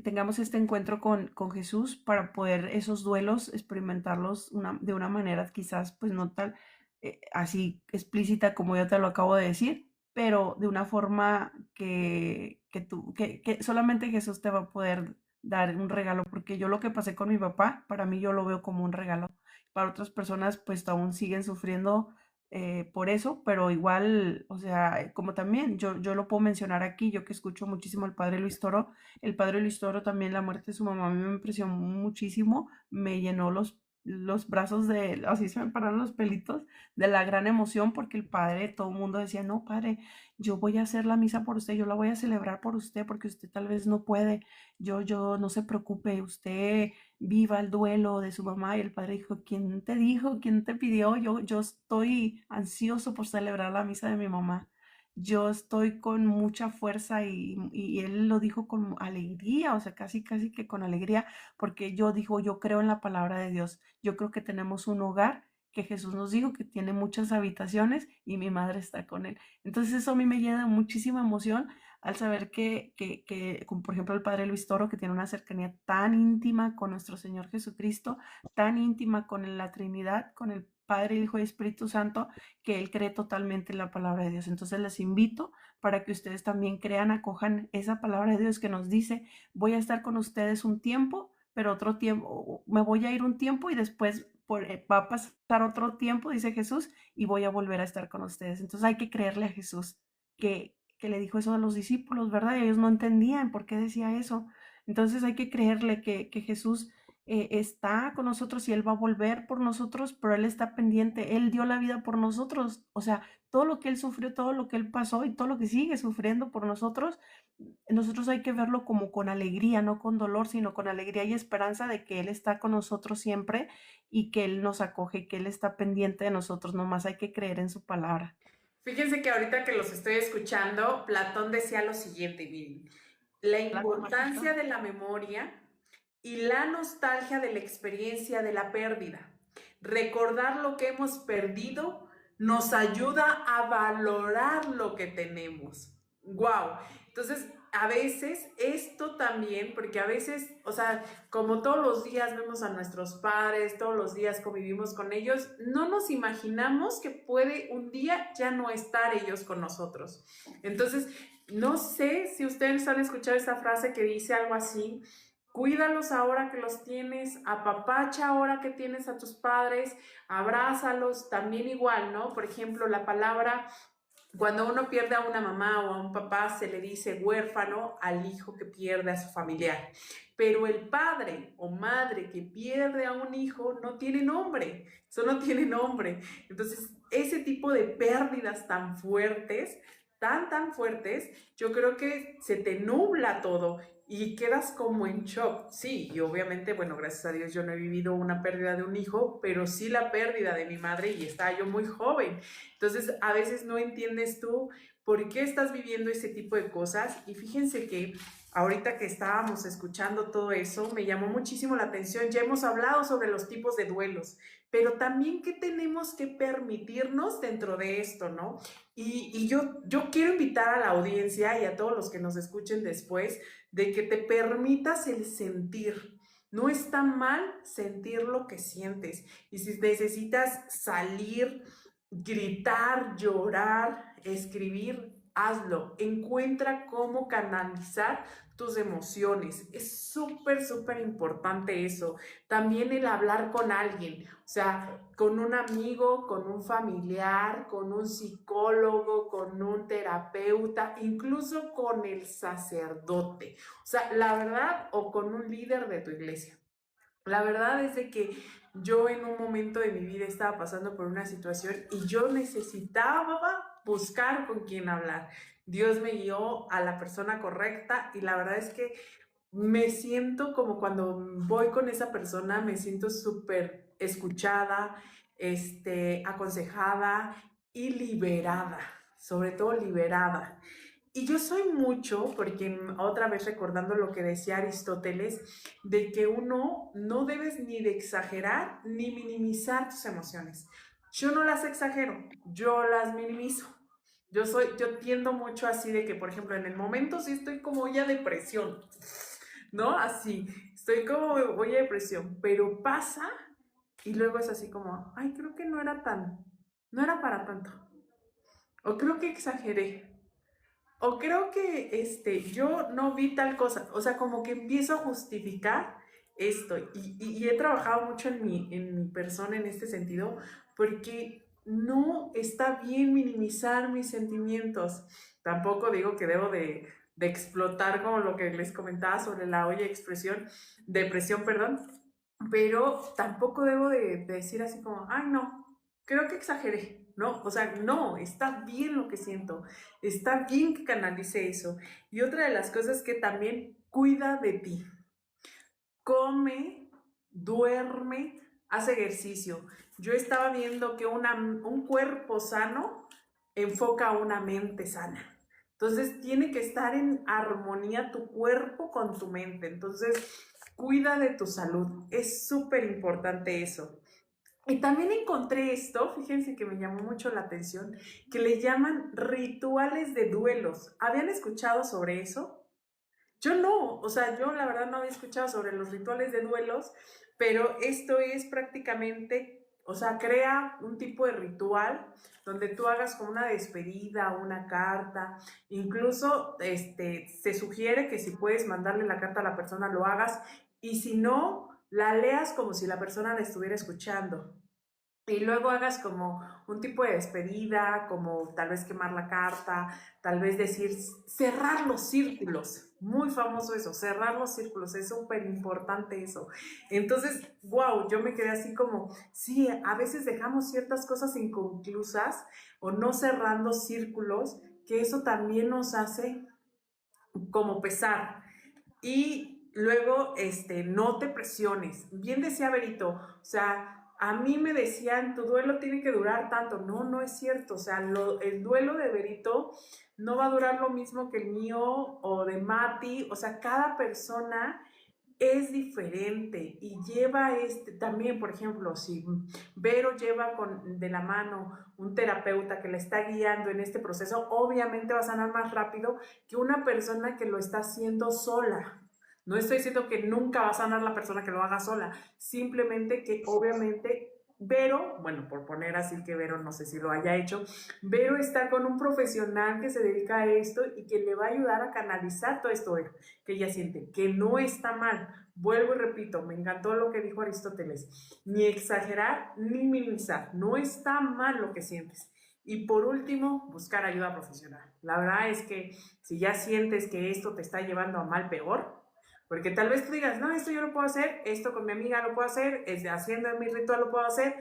tengamos este encuentro con Jesús para poder esos duelos experimentarlos de una manera quizás pues no tal así explícita como yo te lo acabo de decir, pero de una forma que solamente Jesús te va a poder dar un regalo, porque yo lo que pasé con mi papá, para mí yo lo veo como un regalo. Para otras personas pues aún siguen sufriendo por eso, pero igual, o sea, como también yo lo puedo mencionar aquí, yo que escucho muchísimo al padre Luis Toro, el padre Luis Toro también la muerte de su mamá a mí me impresionó muchísimo, me llenó los brazos así se me pararon los pelitos, de la gran emoción, porque el padre, todo el mundo decía, no, padre, yo voy a hacer la misa por usted, yo la voy a celebrar por usted, porque usted tal vez no puede, yo, no se preocupe, usted viva el duelo de su mamá. Y el padre dijo? ¿Quién te pidió? Yo estoy ansioso por celebrar la misa de mi mamá. Yo estoy con mucha fuerza y él lo dijo con alegría, o sea, casi, casi que con alegría, porque yo creo en la palabra de Dios. Yo creo que tenemos un hogar que Jesús nos dijo que tiene muchas habitaciones y mi madre está con él. Entonces eso a mí me llena de muchísima emoción al saber como por ejemplo el Padre Luis Toro, que tiene una cercanía tan íntima con nuestro Señor Jesucristo, tan íntima con la Trinidad, Padre, el Hijo y Espíritu Santo, que Él cree totalmente en la palabra de Dios. Entonces les invito para que ustedes también crean, acojan esa palabra de Dios que nos dice, voy a estar con ustedes un tiempo, pero otro tiempo, me voy a ir un tiempo y después va a pasar otro tiempo, dice Jesús, y voy a volver a estar con ustedes. Entonces hay que creerle a Jesús, que le dijo eso a los discípulos, ¿verdad? Ellos no entendían por qué decía eso. Entonces hay que creerle que Jesús está con nosotros y Él va a volver por nosotros, pero Él está pendiente, Él dio la vida por nosotros, o sea, todo lo que Él sufrió, todo lo que Él pasó y todo lo que sigue sufriendo por nosotros hay que verlo como con alegría, no con dolor, sino con alegría y esperanza de que Él está con nosotros siempre y que Él nos acoge, que Él está pendiente de nosotros, nomás hay que creer en su palabra. Fíjense que ahorita que los estoy escuchando, Platón decía lo siguiente, miren, la importancia de la memoria y la nostalgia de la experiencia de la pérdida. Recordar lo que hemos perdido nos ayuda a valorar lo que tenemos. ¡Wow! Entonces, a veces esto también, porque a veces, o sea, como todos los días vemos a nuestros padres, todos los días convivimos con ellos, no nos imaginamos que puede un día ya no estar ellos con nosotros. Entonces, no sé si ustedes han escuchado esta frase que dice algo así: cuídalos ahora que los tienes, apapacha ahora que tienes a tus padres, abrázalos, también igual, ¿no? Por ejemplo, la palabra, cuando uno pierde a una mamá o a un papá, se le dice huérfano al hijo que pierde a su familiar. Pero el padre o madre que pierde a un hijo no tiene nombre, eso no tiene nombre. Entonces, ese tipo de pérdidas tan fuertes, tan fuertes, yo creo que se te nubla todo y quedas como en shock. Sí, y obviamente, bueno, gracias a Dios yo no he vivido una pérdida de un hijo, pero sí la pérdida de mi madre y estaba yo muy joven. Entonces, a veces no entiendes tú por qué estás viviendo ese tipo de cosas. Y fíjense que ahorita que estábamos escuchando todo eso, me llamó muchísimo la atención. Ya hemos hablado sobre los tipos de duelos, pero también qué tenemos que permitirnos dentro de esto, ¿no? Y yo quiero invitar a la audiencia y a todos los que nos escuchen después de que te permitas el sentir. No está mal sentir lo que sientes. Y si necesitas salir, gritar, llorar, escribir, hazlo. Encuentra cómo canalizar tus emociones. Es súper importante eso. También el hablar con alguien, o sea, con un amigo, con un familiar, con un psicólogo, con un terapeuta, incluso con el sacerdote. O sea, la verdad, o con un líder de tu iglesia. La verdad es de que yo en un momento de mi vida estaba pasando por una situación y yo necesitaba buscar con quién hablar. Dios me guió a la persona correcta y la verdad es que me siento como cuando voy con esa persona, me siento súper escuchada, aconsejada y liberada, sobre todo liberada. Y yo soy mucho, porque otra vez recordando lo que decía Aristóteles, de que uno no debes ni de exagerar ni minimizar tus emociones. Yo no las exagero, yo las minimizo. Yo tiendo mucho así de que, por ejemplo, en el momento sí estoy como ya depresión, ¿no? Así, estoy como voy a depresión, pero pasa y luego es así como, ay, creo que no era para tanto, o creo que exageré. O creo que yo no vi tal cosa, o sea, como que empiezo a justificar esto y he trabajado mucho en mi persona en este sentido porque no está bien minimizar mis sentimientos. Tampoco digo que debo de explotar como lo que les comentaba sobre la olla de depresión, perdón, pero tampoco debo de decir así como, ay no, creo que exageré, ¿no? O sea, no, está bien lo que siento, está bien que canalice eso. Y otra de las cosas que también cuida de ti, come, duerme, haz ejercicio. Yo estaba viendo que un cuerpo sano enfoca a una mente sana. Entonces tiene que estar en armonía tu cuerpo con tu mente. Entonces, cuida de tu salud. Es súper importante eso. Y también encontré esto, fíjense que me llamó mucho la atención, que le llaman rituales de duelos. ¿Habían escuchado sobre eso? Yo no, o sea, yo la verdad no había escuchado sobre los rituales de duelos, pero esto es prácticamente O sea, crea un tipo de ritual donde tú hagas como una despedida, una carta. Incluso se sugiere que si puedes mandarle la carta a la persona, lo hagas. Y si no, la leas como si la persona la estuviera escuchando. Y luego hagas como un tipo de despedida, como tal vez quemar la carta, tal vez decir, cerrar los círculos. Muy famoso eso, cerrar los círculos, es súper importante eso. Entonces, wow, yo me quedé así como, sí, a veces dejamos ciertas cosas inconclusas o no cerrando círculos, que eso también nos hace como pesar. Y luego, no te presiones. Bien decía Berito, o sea, a mí me decían, tu duelo tiene que durar tanto. No, no es cierto. O sea, el duelo de Berito no va a durar lo mismo que el mío o de Mati. O sea, cada persona es diferente y lleva también, por ejemplo, si Vero lleva de la mano un terapeuta que la está guiando en este proceso, obviamente va a sanar más rápido que una persona que lo está haciendo sola. No estoy diciendo que nunca va a sanar la persona que lo haga sola, simplemente que obviamente Vero, bueno, por poner así que Vero no sé si lo haya hecho, Vero está con un profesional que se dedica a esto y que le va a ayudar a canalizar todo esto que ella siente, que no está mal. Vuelvo y repito, me encantó lo que dijo Aristóteles, ni exagerar ni minimizar, no está mal lo que sientes. Y por último, buscar ayuda profesional. La verdad es que si ya sientes que esto te está llevando a mal, peor, porque tal vez tú digas, no, esto yo lo puedo hacer, esto con mi amiga lo puedo hacer, haciendo mi ritual lo puedo hacer,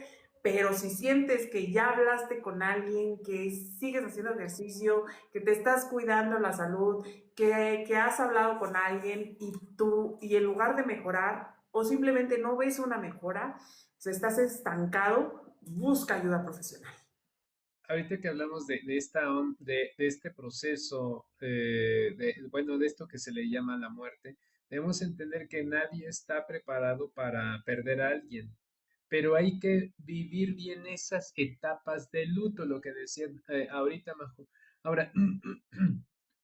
pero si sientes que ya hablaste con alguien, que sigues haciendo ejercicio, que te estás cuidando la salud, que has hablado con alguien y en lugar de mejorar o simplemente no ves una mejora, o sea, estás estancado, busca ayuda profesional. Ahorita que hablamos de este proceso, bueno, de esto que se le llama la muerte, debemos entender que nadie está preparado para perder a alguien, pero hay que vivir bien esas etapas de luto, lo que decía ahorita, Majo. Ahora,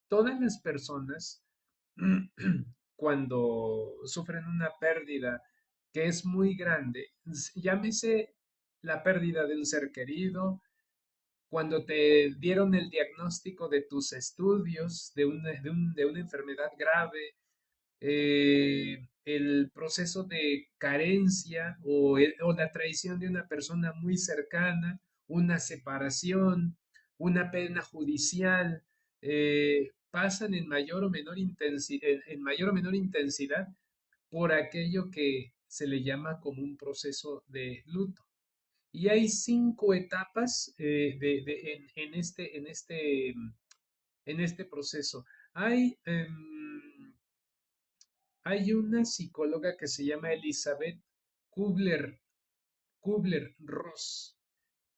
todas las personas, cuando sufren una pérdida que es muy grande, llámese la pérdida de un ser querido, cuando te dieron el diagnóstico de tus estudios, de una enfermedad grave, el proceso de carencia o la traición de una persona muy cercana, una separación, una pena judicial, pasan en mayor o menor en mayor o menor intensidad por aquello que se le llama como un proceso de luto. Y hay 5 etapas en este proceso. Hay una psicóloga que se llama Elizabeth Kubler-Ross.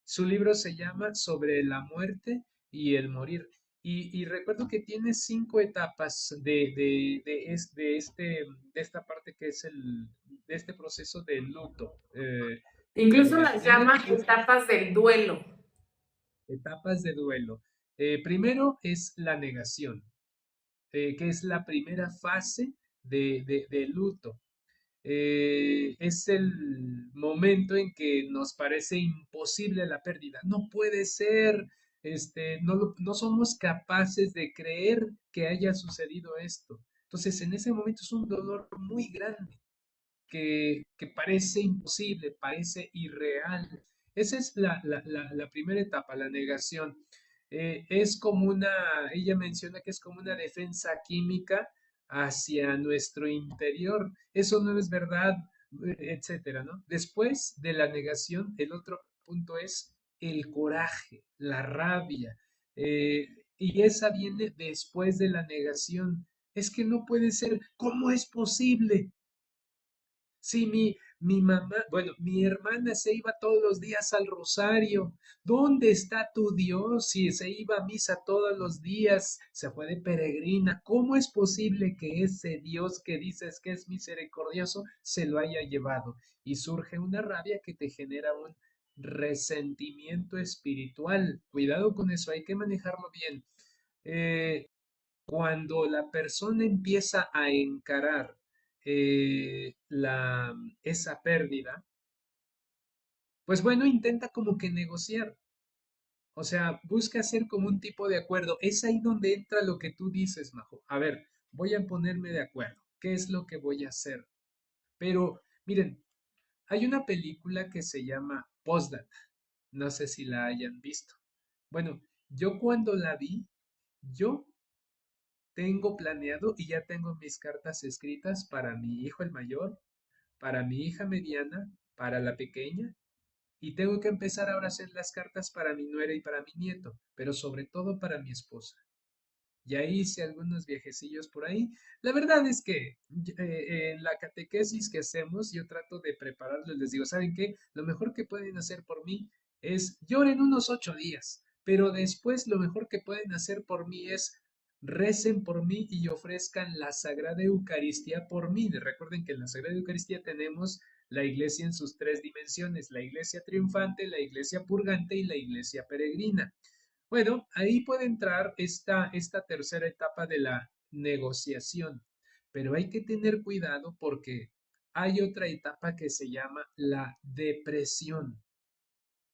Su libro se llama Sobre la muerte y el morir. Y recuerdo que tiene 5 etapas de esta parte que es de este proceso de luto. Incluso las Primero llama es etapas del duelo. etapas de duelo. Primero es la negación, que es la primera fase de luto. Es el momento en que nos parece imposible la pérdida. No puede ser, no somos capaces de creer que haya sucedido esto. Entonces, en ese momento es un dolor muy grande que parece imposible, parece irreal. Esa es la primera etapa, la negación. Es como ella menciona que es como una defensa química hacia nuestro interior. Eso no es verdad, etcétera, ¿no? Después de la negación, el otro punto es el coraje, la rabia. eh, y esa viene después de la negación. Es que no puede ser, ¿cómo es posible? Sí, mi mamá, bueno, mi hermana se iba todos los días al rosario. ¿Dónde está tu Dios? Si se iba a misa todos los días, se fue de peregrina. ¿Cómo es posible que ese Dios que dices que es misericordioso se lo haya llevado? Y surge una rabia que te genera un resentimiento espiritual. Cuidado con eso, hay que manejarlo bien. Eh, Cuando la persona empieza a encarar esa pérdida, Pues bueno, intenta como que negociar. O sea, busca hacer como un tipo de acuerdo. Es ahí donde entra lo que tú dices, Majo. A ver, voy a ponerme de acuerdo. ¿Qué es lo que voy a hacer? Pero, miren, hay una película que se llama Postdata. No sé si la hayan visto. Bueno, yo cuando la vi, yo tengo planeado y ya tengo mis cartas escritas para mi hijo el mayor, para mi hija mediana, para la pequeña, y tengo que empezar ahora a hacer las cartas para mi nuera y para mi nieto, pero sobre todo para mi esposa. Ya hice algunos viajecillos por ahí. La verdad es que en la catequesis que hacemos, yo trato de prepararles, les digo, ¿saben qué? Lo mejor que pueden hacer por mí es lloren unos 8 días, pero después lo mejor que pueden hacer por mí es recen por mí y ofrezcan la Sagrada Eucaristía por mí. Recuerden que en la Sagrada Eucaristía tenemos la iglesia en sus tres dimensiones, la iglesia triunfante, la iglesia purgante y la iglesia peregrina. Bueno, ahí puede entrar esta tercera etapa de la negociación, pero hay que tener cuidado porque hay otra etapa que se llama la depresión.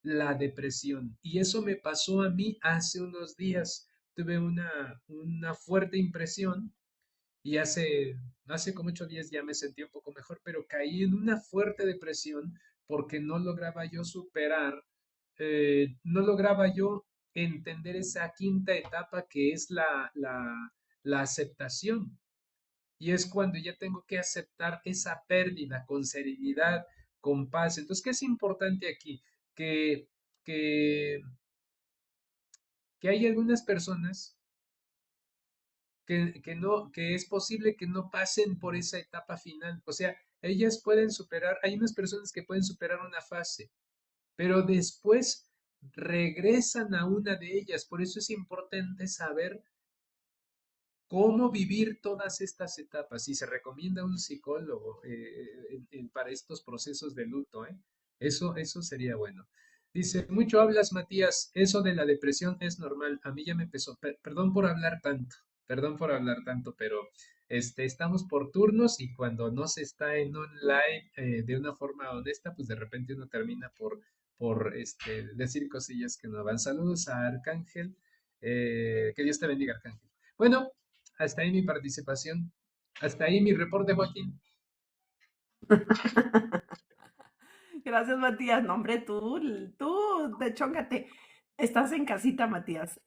La depresión. Y eso me pasó a mí hace unos días. Tuve una fuerte impresión y hace como 8 días ya me sentí un poco mejor, pero caí en una fuerte depresión porque no lograba yo superar, no lograba yo entender esa quinta etapa que es la aceptación. Y es cuando ya tengo que aceptar esa pérdida con serenidad, con paz. Entonces, ¿qué es importante aquí? Que, que, que hay algunas personas que no, que es posible que no pasen por esa etapa final. O sea, ellas pueden superar, hay unas personas que pueden superar una fase, pero después regresan a una de ellas. Por eso es importante saber cómo vivir todas estas etapas. Y se recomienda un psicólogo para estos procesos de luto, ¿eh? Eso sería bueno. Dice, mucho hablas, Matías, eso de la depresión es normal. A mí ya me empezó. Perdón por hablar tanto, perdón por hablar tanto, pero estamos por turnos y cuando no se está en un live de una forma honesta, pues de repente uno termina por decir cosillas que no van. Saludos a Arcángel. Que Dios te bendiga, Arcángel. Bueno, hasta ahí mi participación. Hasta ahí mi reporte, Joaquín. Gracias, Matías. No, hombre, tú, chóngate. Estás en casita, Matías.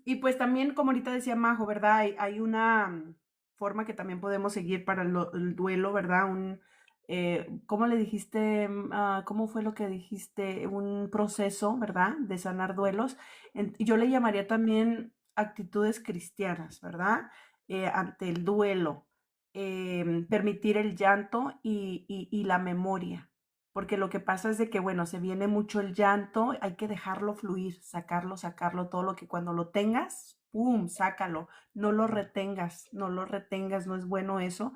Y pues también, como ahorita decía Majo, ¿verdad? Hay una forma que también podemos seguir para el duelo, ¿verdad? ¿Cómo le dijiste? ¿Cómo fue lo que dijiste? Un proceso, ¿verdad? De sanar duelos. Yo le llamaría también actitudes cristianas, ¿verdad? Ante el duelo, permitir el llanto y la memoria. Porque lo que pasa es de que, bueno, se viene mucho el llanto, hay que dejarlo fluir, sacarlo, todo lo que cuando lo tengas, ¡pum!, sácalo, no lo retengas, no lo retengas, no es bueno eso.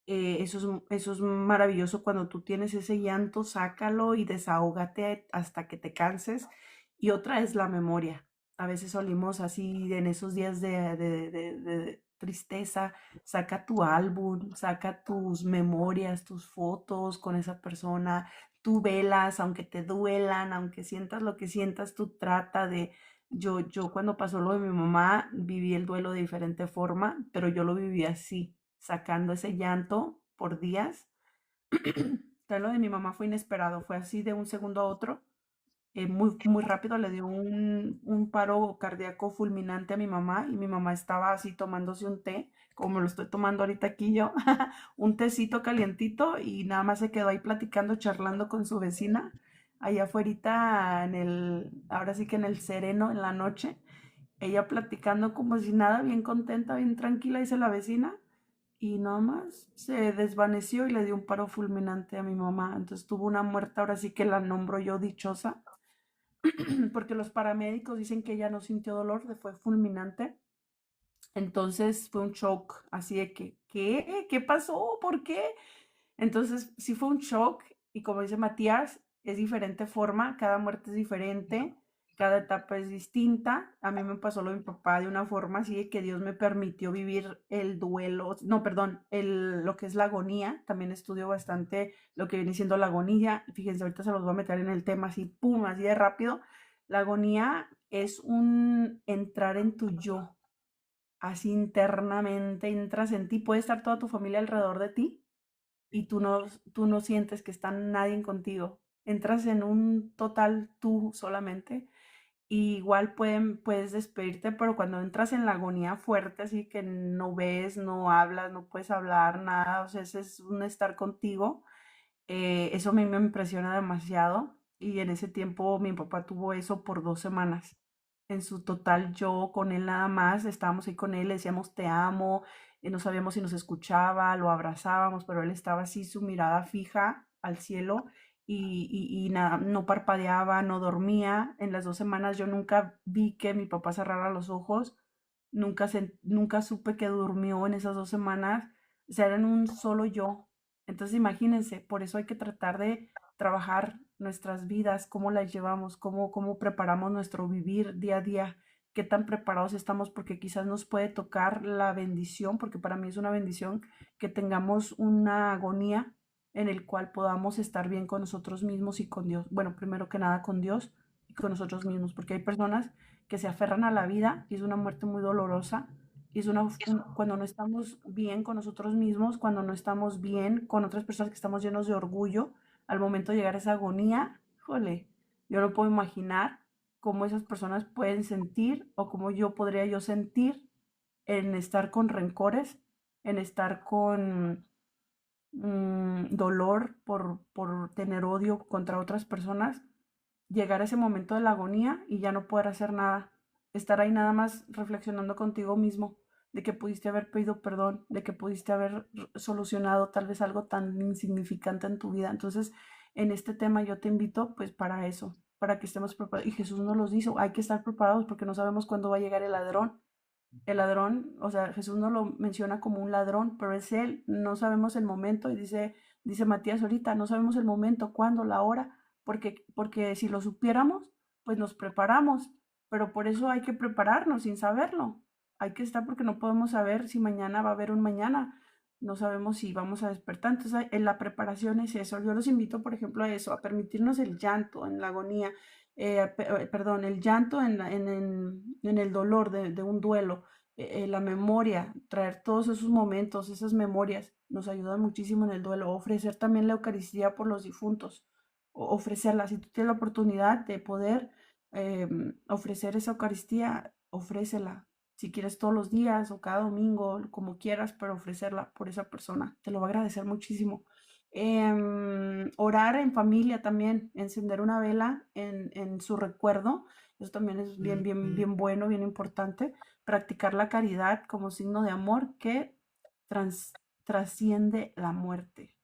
Eso es maravilloso cuando tú tienes ese llanto, sácalo y desahógate hasta que te canses. Y otra es la memoria. A veces salimos así en esos días de tristeza, saca tu álbum, saca tus memorias, tus fotos con esa persona, tú velas, aunque te duelan, aunque sientas lo que sientas, tú trata de... Yo cuando pasó lo de mi mamá, viví el duelo de diferente forma, pero yo lo viví así, sacando ese llanto por días. Pero lo de mi mamá fue inesperado, fue así de un segundo a otro, muy, muy rápido le dio un paro cardíaco fulminante a mi mamá y mi mamá estaba así tomándose un té, como lo estoy tomando ahorita aquí yo, un tecito calientito y nada más se quedó ahí platicando, charlando con su vecina, allá afuera ahora sí que en el sereno, en la noche, ella platicando como si nada, bien contenta, bien tranquila, dice la vecina, y nada más se desvaneció y le dio un paro fulminante a mi mamá. Entonces tuvo una muerte, ahora sí que la nombro yo dichosa, porque los paramédicos dicen que ella no sintió dolor, fue fulminante. Entonces fue un shock, así de que, ¿qué? ¿Qué pasó? ¿Por qué? Entonces sí fue un shock y como dice Matías, es diferente forma, cada muerte es diferente. cada etapa es distinta. A mí me pasó lo de mi papá de una forma así de que Dios me permitió vivir el duelo, no, perdón, lo que es la agonía. También estudio bastante lo que viene siendo la agonía. Fíjense, ahorita se los voy a meter en el tema así, pum, así de rápido. La agonía es un entrar en tu yo, así internamente entras en ti. Puede estar toda tu familia alrededor de ti y tú no sientes que está nadie contigo. Entras en un total tú solamente. Y igual puedes despedirte, pero cuando entras en la agonía fuerte, así que no ves, no hablas, no puedes hablar, nada, o sea, ese es un estar contigo, eso a mí me impresiona demasiado. Y en ese tiempo mi papá tuvo eso por 2 semanas. En su total, yo con él nada más, estábamos ahí con él, le decíamos te amo, no sabíamos si nos escuchaba, lo abrazábamos, pero él estaba así, su mirada fija al cielo y nada, no parpadeaba, no dormía. En las 2 semanas yo nunca vi que mi papá cerrara los ojos, nunca supe que durmió en esas 2 semanas, o sea, eran un solo yo. Entonces imagínense, por eso hay que tratar de trabajar nuestras vidas, cómo las llevamos, cómo preparamos nuestro vivir día a día, qué tan preparados estamos, porque quizás nos puede tocar la bendición, porque para mí es una bendición que tengamos una agonía en el cual podamos estar bien con nosotros mismos y con Dios. Bueno, primero que nada con Dios y con nosotros mismos, porque hay personas que se aferran a la vida y es una muerte muy dolorosa y es cuando no estamos bien con nosotros mismos, cuando no estamos bien con otras personas, que estamos llenos de orgullo, al momento de llegar a esa agonía, híjole, yo no puedo imaginar cómo esas personas pueden sentir o cómo podría yo sentir en estar con rencores, en estar con dolor por tener odio contra otras personas, llegar a ese momento de la agonía y ya no poder hacer nada, estar ahí nada más reflexionando contigo mismo, de que pudiste haber pedido perdón, de que pudiste haber solucionado tal vez algo tan insignificante en tu vida. Entonces, en este tema yo te invito pues para eso, para que estemos preparados. Y Jesús nos los dice, hay que estar preparados porque no sabemos cuándo va a llegar el ladrón. El ladrón, o sea, Jesús no lo menciona como un ladrón, pero es él, no sabemos el momento, y dice Matías ahorita, no sabemos el momento, cuándo, la hora, porque si lo supiéramos, pues nos preparamos, pero por eso hay que prepararnos sin saberlo. Hay que estar porque no podemos saber si mañana va a haber un mañana, no sabemos si vamos a despertar. Entonces, en la preparación es eso. Yo los invito, por ejemplo, a eso, a permitirnos el llanto en la agonía, perdón, el llanto en el dolor de un duelo, la memoria, traer todos esos momentos, esas memorias, nos ayudan muchísimo en el duelo. Ofrecer también la Eucaristía por los difuntos, ofrecerla. Si tú tienes la oportunidad de poder ofrecer esa Eucaristía, ofrécela. Si quieres todos los días o cada domingo, como quieras, pero ofrecerla por esa persona, te lo va a agradecer muchísimo. Orar en familia también, encender una vela en su recuerdo, eso también es bien, bien, bien bueno, bien importante. Practicar la caridad como signo de amor que trasciende la muerte.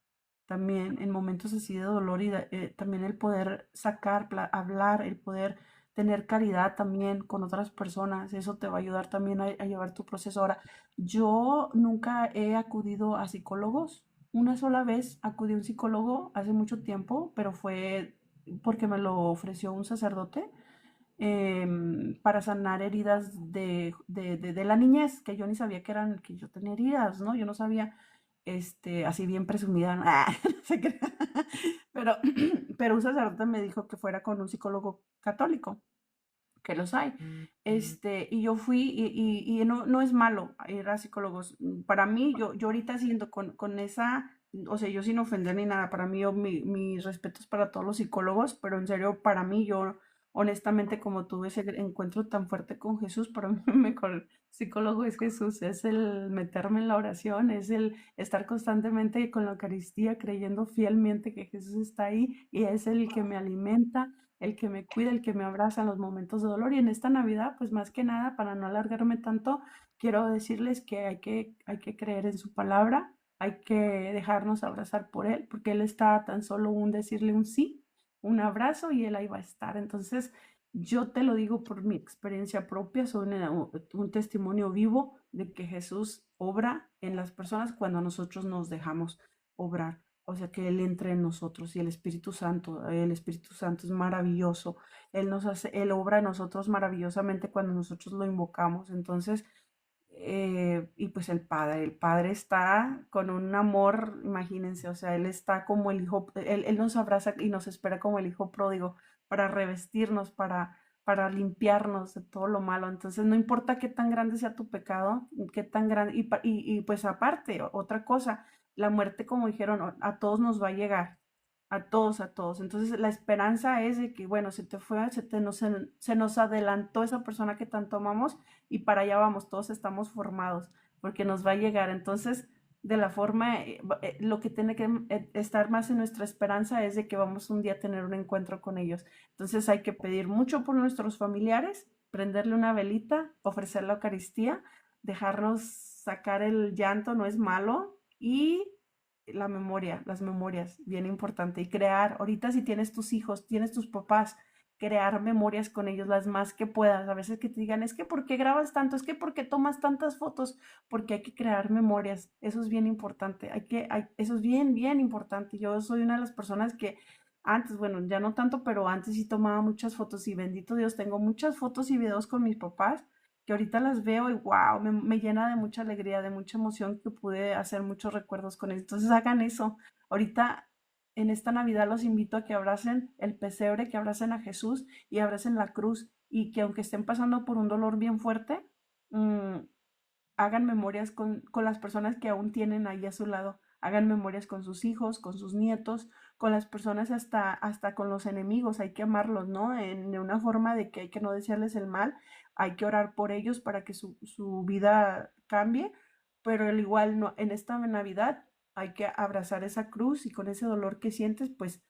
También en momentos así de dolor y también el poder sacar, hablar, el poder tener caridad también con otras personas, eso te va a ayudar también a llevar tu proceso. Ahora, yo nunca he acudido a psicólogos. Una sola vez acudí a un psicólogo hace mucho tiempo, pero fue porque me lo ofreció un sacerdote, para sanar heridas de la niñez, que yo ni sabía que yo tenía heridas, ¿no? Yo no sabía, así bien presumida, ¿no? No se crea. Pero, pero un sacerdote me dijo que fuera con un psicólogo católico, que los hay. Y yo fui y no es malo ir a psicólogos. Para mí, yo ahorita siento con esa, o sea, yo sin ofender ni nada, para mí, mis respetos para todos los psicólogos, pero en serio, para mí, yo honestamente, como tuve ese encuentro tan fuerte con Jesús, para mí el mejor psicólogo es Jesús, es el meterme en la oración, es el estar constantemente con la Eucaristía, creyendo fielmente que Jesús está ahí y es el que me alimenta, el que me cuida, el que me abraza en los momentos de dolor. Y en esta Navidad, pues más que nada, para no alargarme tanto, quiero decirles que hay que creer en su palabra, hay que dejarnos abrazar por Él, porque Él está tan solo decirle un sí, un abrazo y Él ahí va a estar. Entonces, yo te lo digo por mi experiencia propia, soy un testimonio vivo de que Jesús obra en las personas cuando nosotros nos dejamos obrar. o sea, que Él entre en nosotros y el Espíritu Santo es maravilloso. Él obra en nosotros maravillosamente cuando nosotros lo invocamos. Entonces, y pues el Padre está con un amor, imagínense, o sea, Él está como el Hijo, Él nos abraza y nos espera como el Hijo pródigo para revestirnos, para limpiarnos de todo lo malo. Entonces, no importa qué tan grande sea tu pecado, qué tan grande, y pues aparte, otra cosa, la muerte, como dijeron, a todos nos va a llegar. A todos, a todos. Entonces, la esperanza es de que, bueno, se te fue, se nos adelantó esa persona que tanto amamos y para allá vamos, todos estamos formados, porque nos va a llegar. Entonces, de la forma, lo que tiene que estar más en nuestra esperanza es de que vamos un día a tener un encuentro con ellos. Entonces hay que pedir mucho por nuestros familiares, prenderle una velita, ofrecer la Eucaristía, dejarnos sacar el llanto, no es malo, y la memoria, las memorias, bien importante. Y crear, ahorita si tienes tus hijos, tienes tus papás, crear memorias con ellos las más que puedas. A veces que te digan, es que ¿por qué grabas tanto? Es que ¿por qué tomas tantas fotos? Porque hay que crear memorias. Eso es bien importante. Eso es bien, bien importante. Yo soy una de las personas que antes, bueno, ya no tanto, pero antes sí tomaba muchas fotos y bendito Dios, tengo muchas fotos y videos con mis papás que ahorita las veo y wow, me llena de mucha alegría, de mucha emoción que pude hacer muchos recuerdos con ellos. Entonces hagan eso. Ahorita en esta Navidad los invito a que abracen el pesebre, que abracen a Jesús y abracen la cruz y que aunque estén pasando por un dolor bien fuerte, mm, hagan memorias con las personas que aún tienen ahí a su lado. Hagan memorias con sus hijos, con sus nietos, con las personas hasta con los enemigos. Hay que amarlos, ¿no? De una forma de que hay que no desearles el mal. Hay que orar por ellos para que su vida cambie. Pero al igual, no, en esta Navidad hay que abrazar esa cruz y con ese dolor que sientes, pues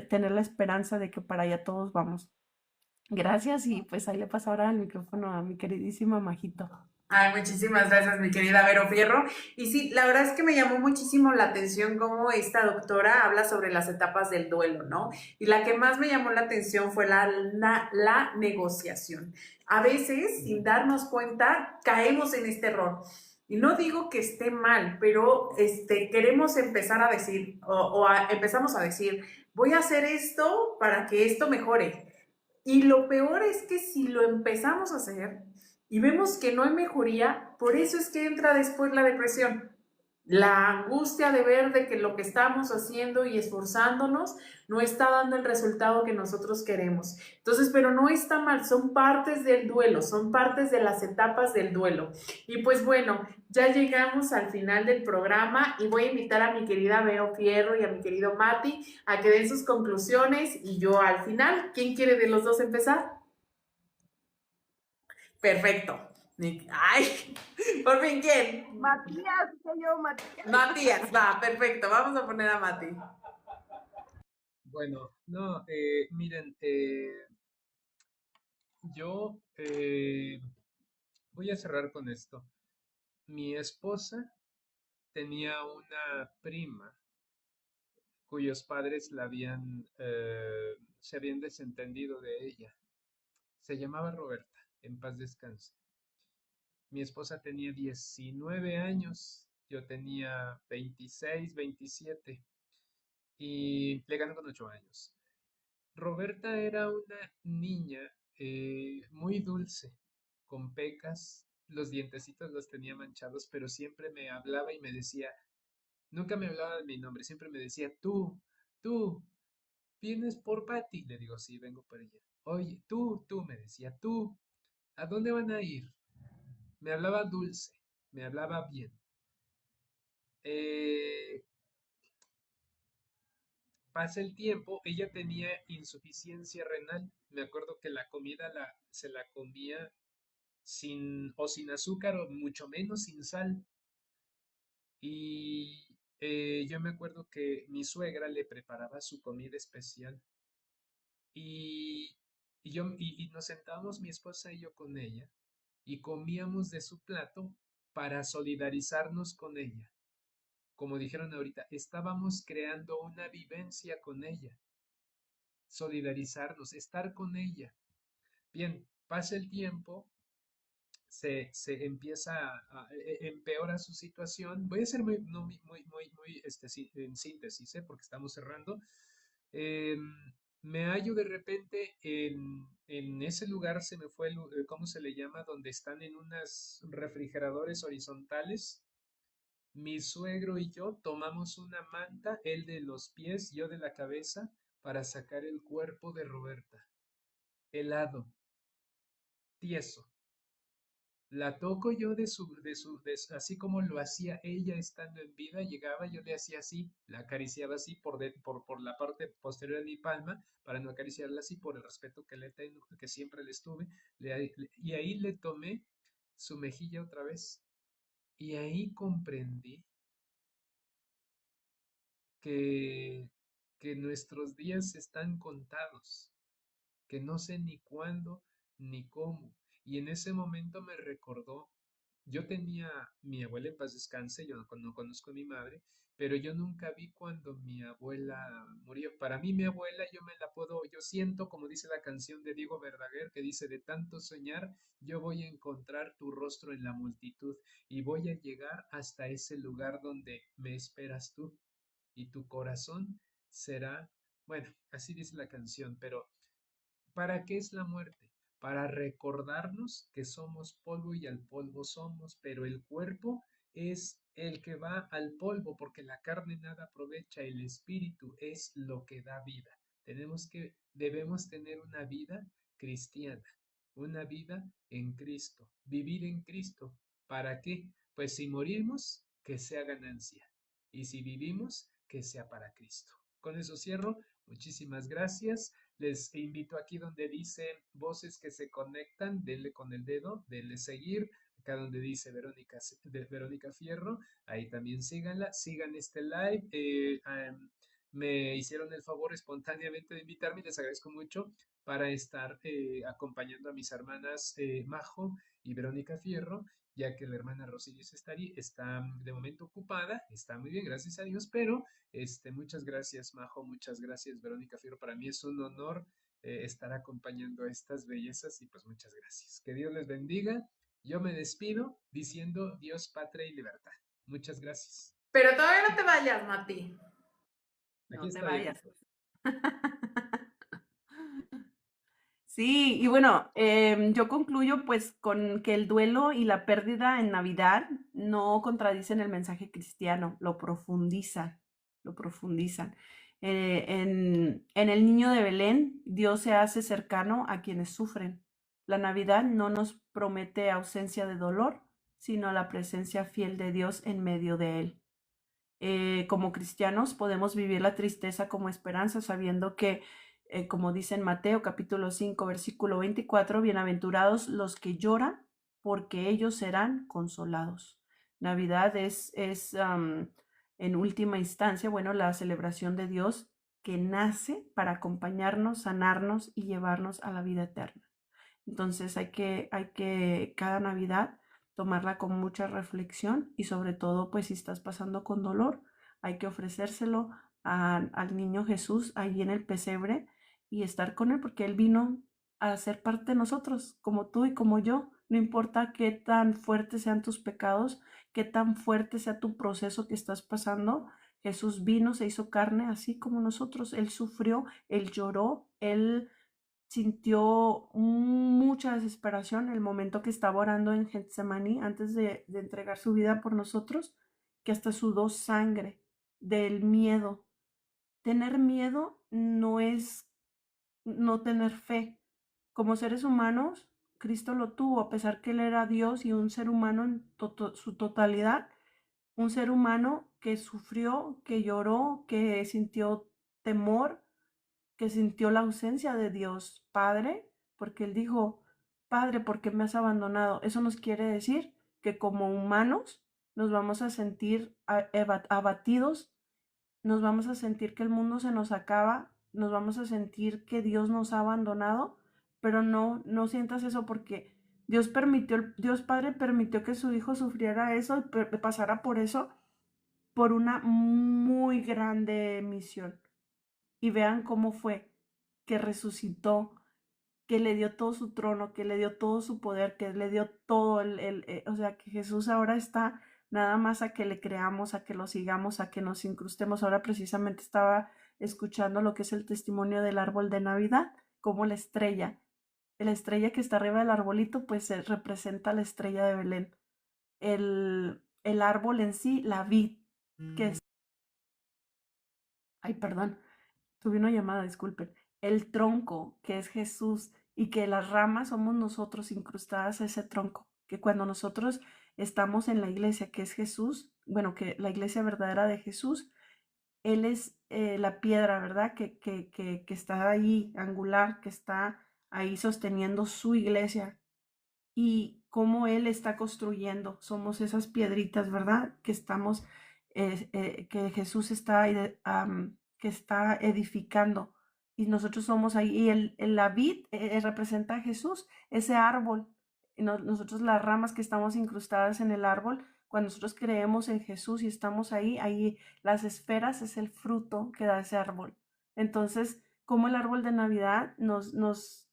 tener la esperanza de que para allá todos vamos. Gracias y pues ahí le paso ahora el micrófono a mi queridísima Majito. Ay, muchísimas gracias, mi querida Vero Fierro. Y sí, la verdad es que me llamó muchísimo la atención cómo esta doctora habla sobre las etapas del duelo, ¿no? Y la que más me llamó la atención fue la negociación. A veces, sin darnos cuenta, caemos en este error. Y no digo que esté mal, pero queremos empezar a decir, empezamos a decir, voy a hacer esto para que esto mejore. Y lo peor es que si lo empezamos a hacer y vemos que no hay mejoría, por eso es que entra después la depresión. La angustia de ver de que lo que estamos haciendo y esforzándonos no está dando el resultado que nosotros queremos. Entonces, pero no está mal, son partes del duelo, son partes de las etapas del duelo. Y pues bueno, ya llegamos al final del programa y voy a invitar a mi querida Vero Fierro y a mi querido Mati a que den sus conclusiones y yo al final. ¿Quién quiere de los dos empezar? Perfecto. Ay, por fin, ¿quién? Matías, soy yo, Matías. Matías, va, perfecto. Vamos a poner a Mati. Bueno, no, miren, yo voy a cerrar con esto. Mi esposa tenía una prima cuyos padres se habían desentendido de ella. Se llamaba Roberta, en paz descanse. Mi esposa tenía 19 años, yo tenía 26, 27 y le ganó con 8 años. Roberta era una niña muy dulce, con pecas, los dientecitos los tenía manchados, pero siempre me hablaba y me decía, nunca me hablaba de mi nombre, siempre me decía, tú, ¿vienes por Patty? Le digo, sí, vengo por ella. Oye, tú, me decía, tú, ¿a dónde van a ir? Me hablaba dulce, me hablaba bien. Eh, Pasa el tiempo, ella tenía insuficiencia renal. Me acuerdo que la comida se la comía sin azúcar o mucho menos sin sal. Y yo me acuerdo que mi suegra le preparaba su comida especial. Y, y nos sentábamos mi esposa y yo con ella y comíamos de su plato para solidarizarnos con ella. Como dijeron ahorita, estábamos creando una vivencia con ella, solidarizarnos, estar con ella. Bien, pasa el tiempo, se empieza empeora su situación. Voy a ser muy, no, muy en síntesis, porque estamos cerrando. Em, Me hallo de repente en ese lugar, se me fue, ¿cómo se le llama? Donde están en unas refrigeradores horizontales. Mi suegro y yo tomamos una manta, él de los pies, yo de la cabeza, para sacar el cuerpo de Roberta, helado, tieso. La toco yo así como lo hacía ella estando en vida, llegaba, yo le hacía así, la acariciaba así por la parte posterior de mi palma, para no acariciarla así por el respeto que le tengo, que siempre le estuve, y ahí le tomé su mejilla otra vez, y ahí comprendí que, que nuestros días están contados, que no sé ni cuándo ni cómo. Y en ese momento me recordó, yo tenía mi abuela en paz descanse, yo no conozco a mi madre, pero yo nunca vi cuando mi abuela murió. Para mí mi abuela yo me la puedo, yo siento como dice la canción de Diego Verdaguer que dice, de tanto soñar, yo voy a encontrar tu rostro en la multitud y voy a llegar hasta ese lugar donde me esperas tú y tu corazón será, bueno, así dice la canción, pero ¿para qué es la muerte? Para recordarnos que somos polvo y al polvo somos, pero el cuerpo es el que va al polvo, porque la carne nada aprovecha, el espíritu es lo que da vida. Debemos tener una vida cristiana, una vida en Cristo, vivir en Cristo. ¿Para qué? Pues si morimos, que sea ganancia, y si vivimos, que sea para Cristo. Con eso cierro. Muchísimas gracias. Les invito aquí donde dice voces que se conectan, denle con el dedo, denle seguir. Acá donde dice Verónica Fierro, ahí también síganla, sigan este live. Me hicieron el favor espontáneamente de invitarme y les agradezco mucho para estar acompañando a mis hermanas Majo y Verónica Fierro, ya que la hermana Rosilius está de momento ocupada, está muy bien, gracias a Dios, pero muchas gracias, Majo, muchas gracias, Verónica Fierro. Para mí es un honor estar acompañando a estas bellezas y pues muchas gracias. Que Dios les bendiga. Yo me despido diciendo Dios, patria y libertad. Muchas gracias. Pero todavía no te vayas, Mati. Aquí No te estoy, aquí vayas. estoy. Sí, y bueno, yo concluyo pues con que el duelo y la pérdida en Navidad no contradicen el mensaje cristiano, lo profundizan, lo profundizan. En el niño de Belén, Dios se hace cercano a quienes sufren. La Navidad no nos promete ausencia de dolor, sino la presencia fiel de Dios en medio de él. Como cristianos podemos vivir la tristeza como esperanza, sabiendo que, como dice en Mateo capítulo 5, versículo 24, bienaventurados los que lloran, porque ellos serán consolados. Navidad en última instancia, bueno, la celebración de Dios que nace para acompañarnos, sanarnos y llevarnos a la vida eterna. Entonces hay que cada Navidad tomarla con mucha reflexión y sobre todo, pues si estás pasando con dolor, hay que ofrecérselo al niño Jesús ahí en el pesebre y estar con él porque él vino a ser parte de nosotros, como tú y como yo. No importa qué tan fuertes sean tus pecados, qué tan fuerte sea tu proceso que estás pasando, Jesús vino, se hizo carne así como nosotros. Él sufrió, él lloró, él sintió mucha desesperación el momento que estaba orando en Getsemaní antes de entregar su vida por nosotros, que hasta sudó sangre del miedo. Tener miedo no es no tener fe. Como seres humanos, Cristo lo tuvo, a pesar que Él era Dios y un ser humano en su totalidad, un ser humano que sufrió, que lloró, que sintió temor, que sintió la ausencia de Dios Padre, porque Él dijo, Padre, ¿por qué me has abandonado? Eso nos quiere decir que como humanos nos vamos a sentir abatidos, nos vamos a sentir que el mundo se nos acaba, nos vamos a sentir que Dios nos ha abandonado, pero no sientas eso porque Dios Padre permitió que su Hijo sufriera eso y pasara por eso, por una muy grande misión. Y vean cómo fue que resucitó que le dio todo su trono, que le dio todo su poder, que le dio todo o sea, que Jesús ahora está nada más a que le creamos, a que lo sigamos, a que nos incrustemos. Ahora precisamente estaba escuchando lo que es el testimonio del árbol de Navidad, como la estrella que está arriba del arbolito, pues representa la estrella de Belén. El árbol en sí, la vid, que es, ay, perdón, tuve una llamada, disculpen. El tronco, que es Jesús, y que las ramas somos nosotros incrustadas a ese tronco. Que cuando nosotros estamos en la iglesia, que es Jesús, bueno, que la iglesia verdadera de Jesús, Él es la piedra, ¿verdad? Que está ahí, angular, que está ahí sosteniendo su iglesia, y cómo Él está construyendo. Somos esas piedritas, ¿verdad? Que estamos, que Jesús está, que está edificando. Y nosotros somos ahí. Y la vid representa a Jesús, ese árbol. Y nosotros las ramas que estamos incrustadas en el árbol, cuando nosotros creemos en Jesús y estamos ahí, ahí las esferas es el fruto que da ese árbol. Entonces, como el árbol de Navidad nos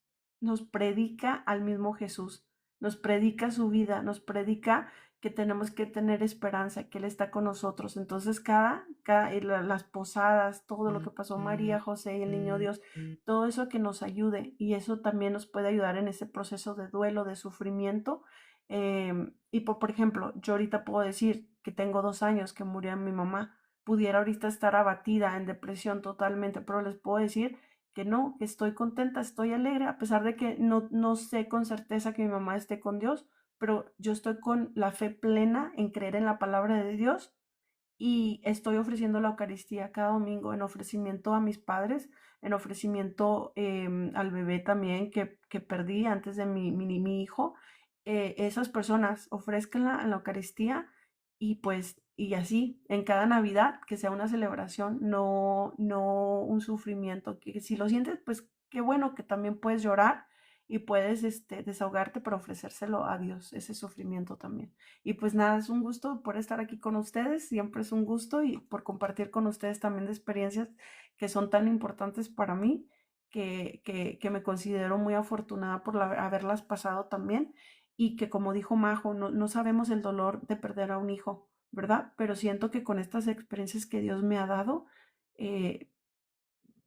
predica al mismo Jesús, nos predica su vida, nos predica que tenemos que tener esperanza, que Él está con nosotros. Entonces, las posadas, todo lo que pasó María, José y el niño Dios, todo eso que nos ayude, y eso también nos puede ayudar en ese proceso de duelo, de sufrimiento. Y por ejemplo, yo ahorita puedo decir que tengo 2 años que murió mi mamá, pudiera ahorita estar abatida, en depresión totalmente, pero les puedo decir que no, que estoy contenta, estoy alegre, a pesar de que no sé con certeza que mi mamá esté con Dios, pero yo estoy con la fe plena en creer en la palabra de Dios, y estoy ofreciendo la Eucaristía cada domingo en ofrecimiento a mis padres, en ofrecimiento al bebé también que perdí antes de mi hijo. Esas personas ofrezcanla en la Eucaristía, y pues, y así, en cada Navidad, que sea una celebración, no un sufrimiento. Que si lo sientes, pues qué bueno que también puedes llorar y puedes desahogarte, pero ofrecérselo a Dios, ese sufrimiento también. Y pues nada, es un gusto por estar aquí con ustedes, siempre es un gusto, y por compartir con ustedes también de experiencias que son tan importantes para mí, que me considero muy afortunada por haberlas pasado también, y que como dijo Majo, no sabemos el dolor de perder a un hijo, ¿verdad? Pero siento que con estas experiencias que Dios me ha dado, eh,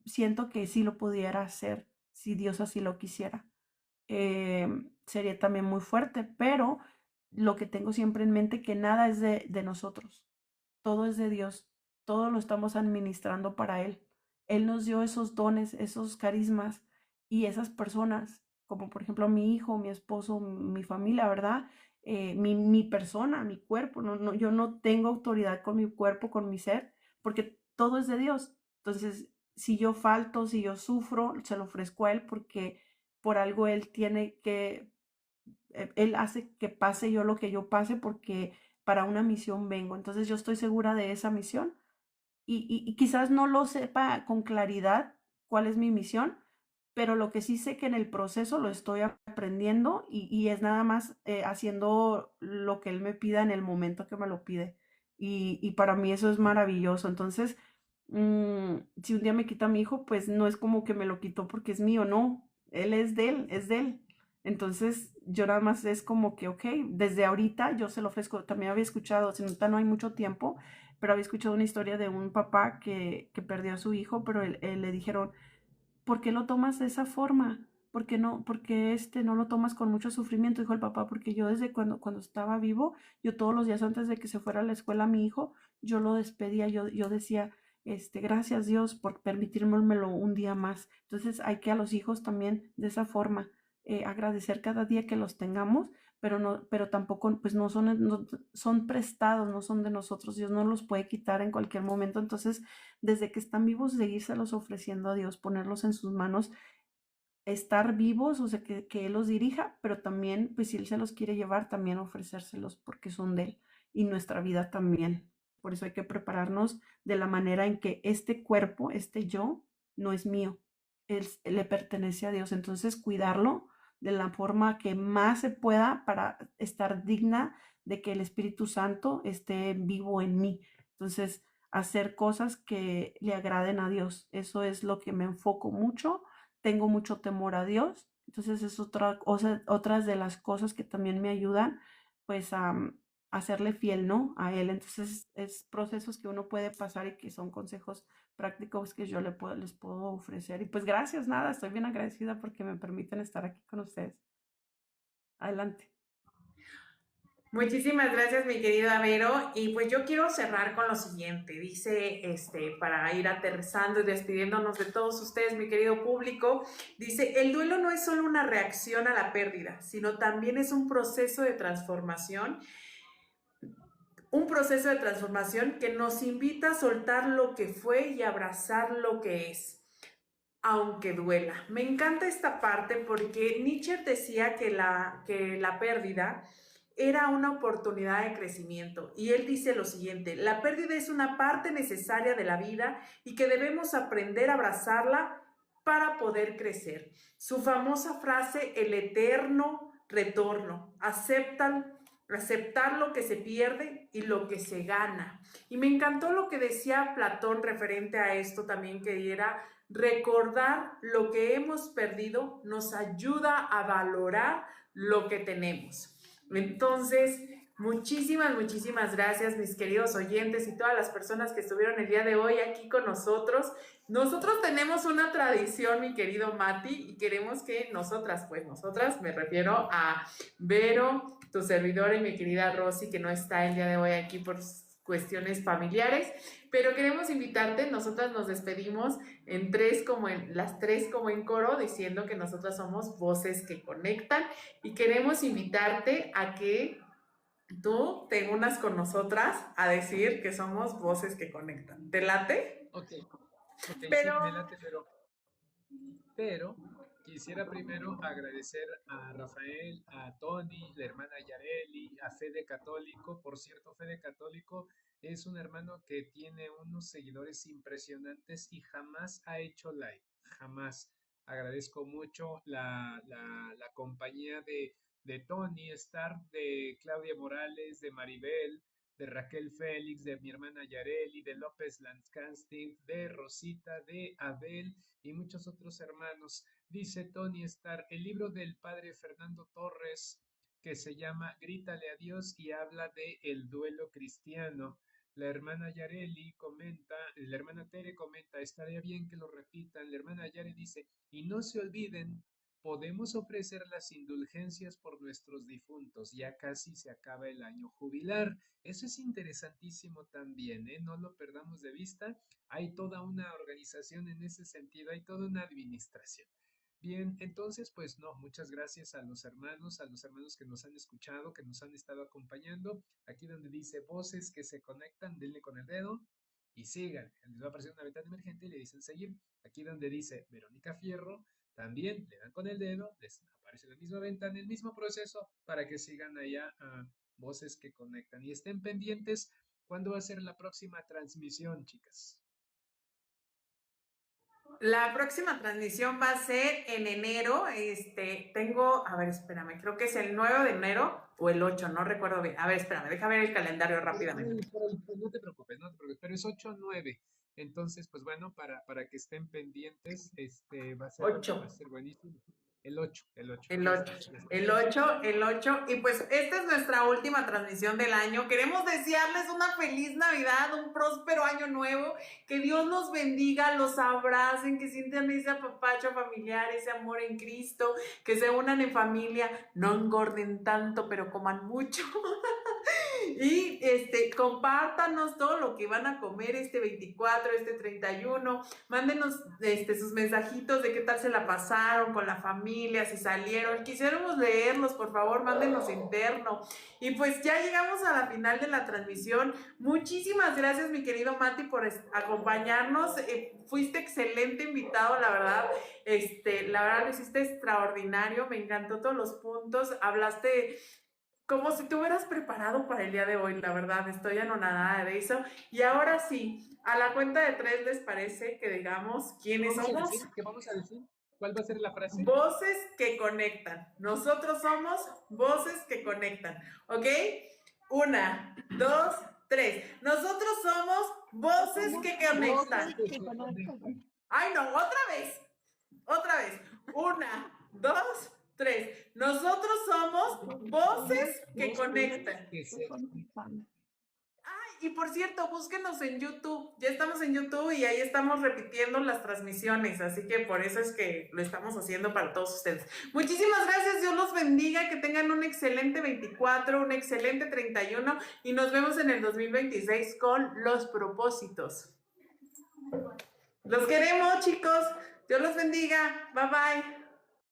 siento que sí lo pudiera hacer si Dios así lo quisiera. Sería también muy fuerte, pero lo que tengo siempre en mente, que nada es de nosotros, todo es de Dios, todo lo estamos administrando para Él. Él nos dio esos dones, esos carismas, y esas personas, como por ejemplo mi hijo, mi esposo, mi familia, ¿verdad? Mi persona, mi cuerpo, yo no tengo autoridad con mi cuerpo, con mi ser, porque todo es de Dios. Entonces, si yo falto, si yo sufro, se lo ofrezco a Él, porque por algo Él tiene que, Él hace que pase yo lo que yo pase, porque para una misión vengo. Entonces yo estoy segura de esa misión, y quizás no lo sepa con claridad cuál es mi misión, pero lo que sí sé, que en el proceso lo estoy aprendiendo, y es nada más haciendo lo que Él me pida en el momento que me lo pide. Y para mí eso es maravilloso. Entonces, si un día me quita a mi hijo, pues no es como que me lo quitó porque es mío, no, Él es de Él, es de Él. Entonces, yo nada más es como que, ok, desde ahorita yo se lo ofrezco. También había escuchado, si no hay mucho tiempo, pero había escuchado una historia de un papá que perdió a su hijo, pero él le dijeron, ¿por qué lo tomas de esa forma? ¿Por qué no, porque no lo tomas con mucho sufrimiento? Dijo el papá, porque yo desde cuando estaba vivo, yo todos los días antes de que se fuera a la escuela mi hijo, yo lo despedía, yo decía, gracias Dios por permitírmelo un día más. Entonces hay que a los hijos también de esa forma, agradecer cada día que los tengamos, pero tampoco, pues son prestados, no son de nosotros, Dios no los puede quitar en cualquier momento. Entonces, desde que están vivos, seguírselos ofreciendo a Dios, ponerlos en sus manos, estar vivos, o sea, que Él los dirija, pero también, pues si Él se los quiere llevar, también ofrecérselos porque son de Él, y nuestra vida también. Por eso hay que prepararnos de la manera en que este cuerpo, este yo, no es mío, Él le pertenece a Dios. Entonces, cuidarlo de la forma que más se pueda, para estar digna de que el Espíritu Santo esté vivo en mí. Entonces, hacer cosas que le agraden a Dios, eso es lo que me enfoco mucho. Tengo mucho temor a Dios, Entonces es otra cosa, otras de las cosas que también me ayudan, pues a serle fiel, ¿no? A él. Entonces es procesos que uno puede pasar y que son consejos prácticos que yo les puedo ofrecer. Y pues gracias, nada, estoy bien agradecida porque me permiten estar aquí con ustedes. Adelante. Muchísimas gracias, mi querida Vero. Y pues yo quiero cerrar con lo siguiente. Dice, para ir aterrizando y despidiéndonos de todos ustedes, mi querido público, dice, el duelo no es solo una reacción a la pérdida, sino también es un proceso de transformación que nos invita a soltar lo que fue y abrazar lo que es, aunque duela. Me encanta esta parte porque Nietzsche decía que la pérdida era una oportunidad de crecimiento. Y él dice lo siguiente, la pérdida es una parte necesaria de la vida y que debemos aprender a abrazarla para poder crecer. Su famosa frase, el eterno retorno, aceptar lo que se pierde y lo que se gana. Y me encantó lo que decía Platón referente a esto también, que era recordar lo que hemos perdido nos ayuda a valorar lo que tenemos. Entonces, muchísimas gracias, mis queridos oyentes y todas las personas que estuvieron el día de hoy aquí con nosotros. Nosotros tenemos una tradición, mi querido Mati, y queremos que nosotras, me refiero a Vero, tu servidora y mi querida Rosy, que no está el día de hoy aquí por cuestiones familiares, pero queremos invitarte, nosotras nos despedimos las tres como en coro, diciendo que nosotras somos voces que conectan y queremos invitarte a que tú te unas con nosotras a decir que somos voces que conectan. ¿Te late? Ok, Pero sí, me late, pero quisiera primero agradecer a Rafael, a Tony, la hermana Yareli, a Fede Católico. Por cierto, Fede Católico es un hermano que tiene unos seguidores impresionantes y jamás ha hecho live, jamás. Agradezco mucho la compañía de Tony Star, de Claudia Morales, de Maribel, de Raquel Félix, de mi hermana Yareli, de López Lanscasting, de Rosita, de Abel y muchos otros hermanos. Dice Tony Starr, el libro del padre Fernando Torres, que se llama Grítale a Dios y habla de el duelo cristiano. La hermana Yareli comenta, la hermana Tere comenta, estaría bien que lo repitan. La hermana Yare dice, y no se olviden, podemos ofrecer las indulgencias por nuestros difuntos, ya casi se acaba el año jubilar. Eso es interesantísimo también, ¿eh? No lo perdamos de vista. Hay toda una organización en ese sentido, hay toda una administración. Bien, entonces, pues no, muchas gracias a los hermanos que nos han escuchado, que nos han estado acompañando. Aquí donde dice voces que se conectan, denle con el dedo y sigan. Les va a aparecer una ventana emergente y le dicen seguir. Aquí donde dice Verónica Fierro, también le dan con el dedo, les aparece la misma ventana, el mismo proceso para que sigan allá a voces que conectan y estén pendientes. ¿Cuándo va a ser la próxima transmisión, chicas? la próxima transmisión va a ser en enero. A ver, espérame, creo que es el 9 de enero o el 8, no recuerdo bien. A ver, espérame, deja ver el calendario rápidamente. No te preocupes, pero es 8 o 9. Entonces, pues bueno, para que estén pendientes, va a 8. ser buenísimo. El 8. El 8, el 8. Y pues esta es nuestra última transmisión del año. Queremos desearles una feliz Navidad, un próspero año nuevo. Que Dios los bendiga, los abracen, que sientan ese apapacho familiar, ese amor en Cristo, que se unan en familia, no engorden tanto, pero coman mucho. Y compártanos todo lo que van a comer este 24, este 31. Mándenos sus mensajitos de qué tal se la pasaron con la familia, si salieron. Quisiéramos leerlos, por favor, mándenos interno. Y pues ya llegamos a la final de la transmisión. Muchísimas gracias, mi querido Mati, por acompañarnos. Fuiste excelente invitado, la verdad. La verdad lo hiciste extraordinario. Me encantó todos los puntos. Hablaste como si te hubieras preparado para el día de hoy, la verdad, estoy anonadada de eso. Y ahora sí, a la cuenta de 3, ¿les parece que digamos quiénes somos? ¿Qué vamos a decir? ¿Cuál va a ser la frase? Voces que conectan. Nosotros somos voces que conectan, ¿ok? 1, 2, 3. Nosotros somos voces que conectan. Ay, no, otra vez. 1, 2, 3. Nosotros somos voces que conectan. Que se- Y por cierto, búsquenos en YouTube. Ya estamos en YouTube y ahí estamos repitiendo las transmisiones. Así que por eso es que lo estamos haciendo para todos ustedes. Muchísimas gracias. Dios los bendiga. Que tengan un excelente 24, un excelente 31. Y nos vemos en el 2026 con los propósitos. Los queremos, chicos. Dios los bendiga. Bye bye.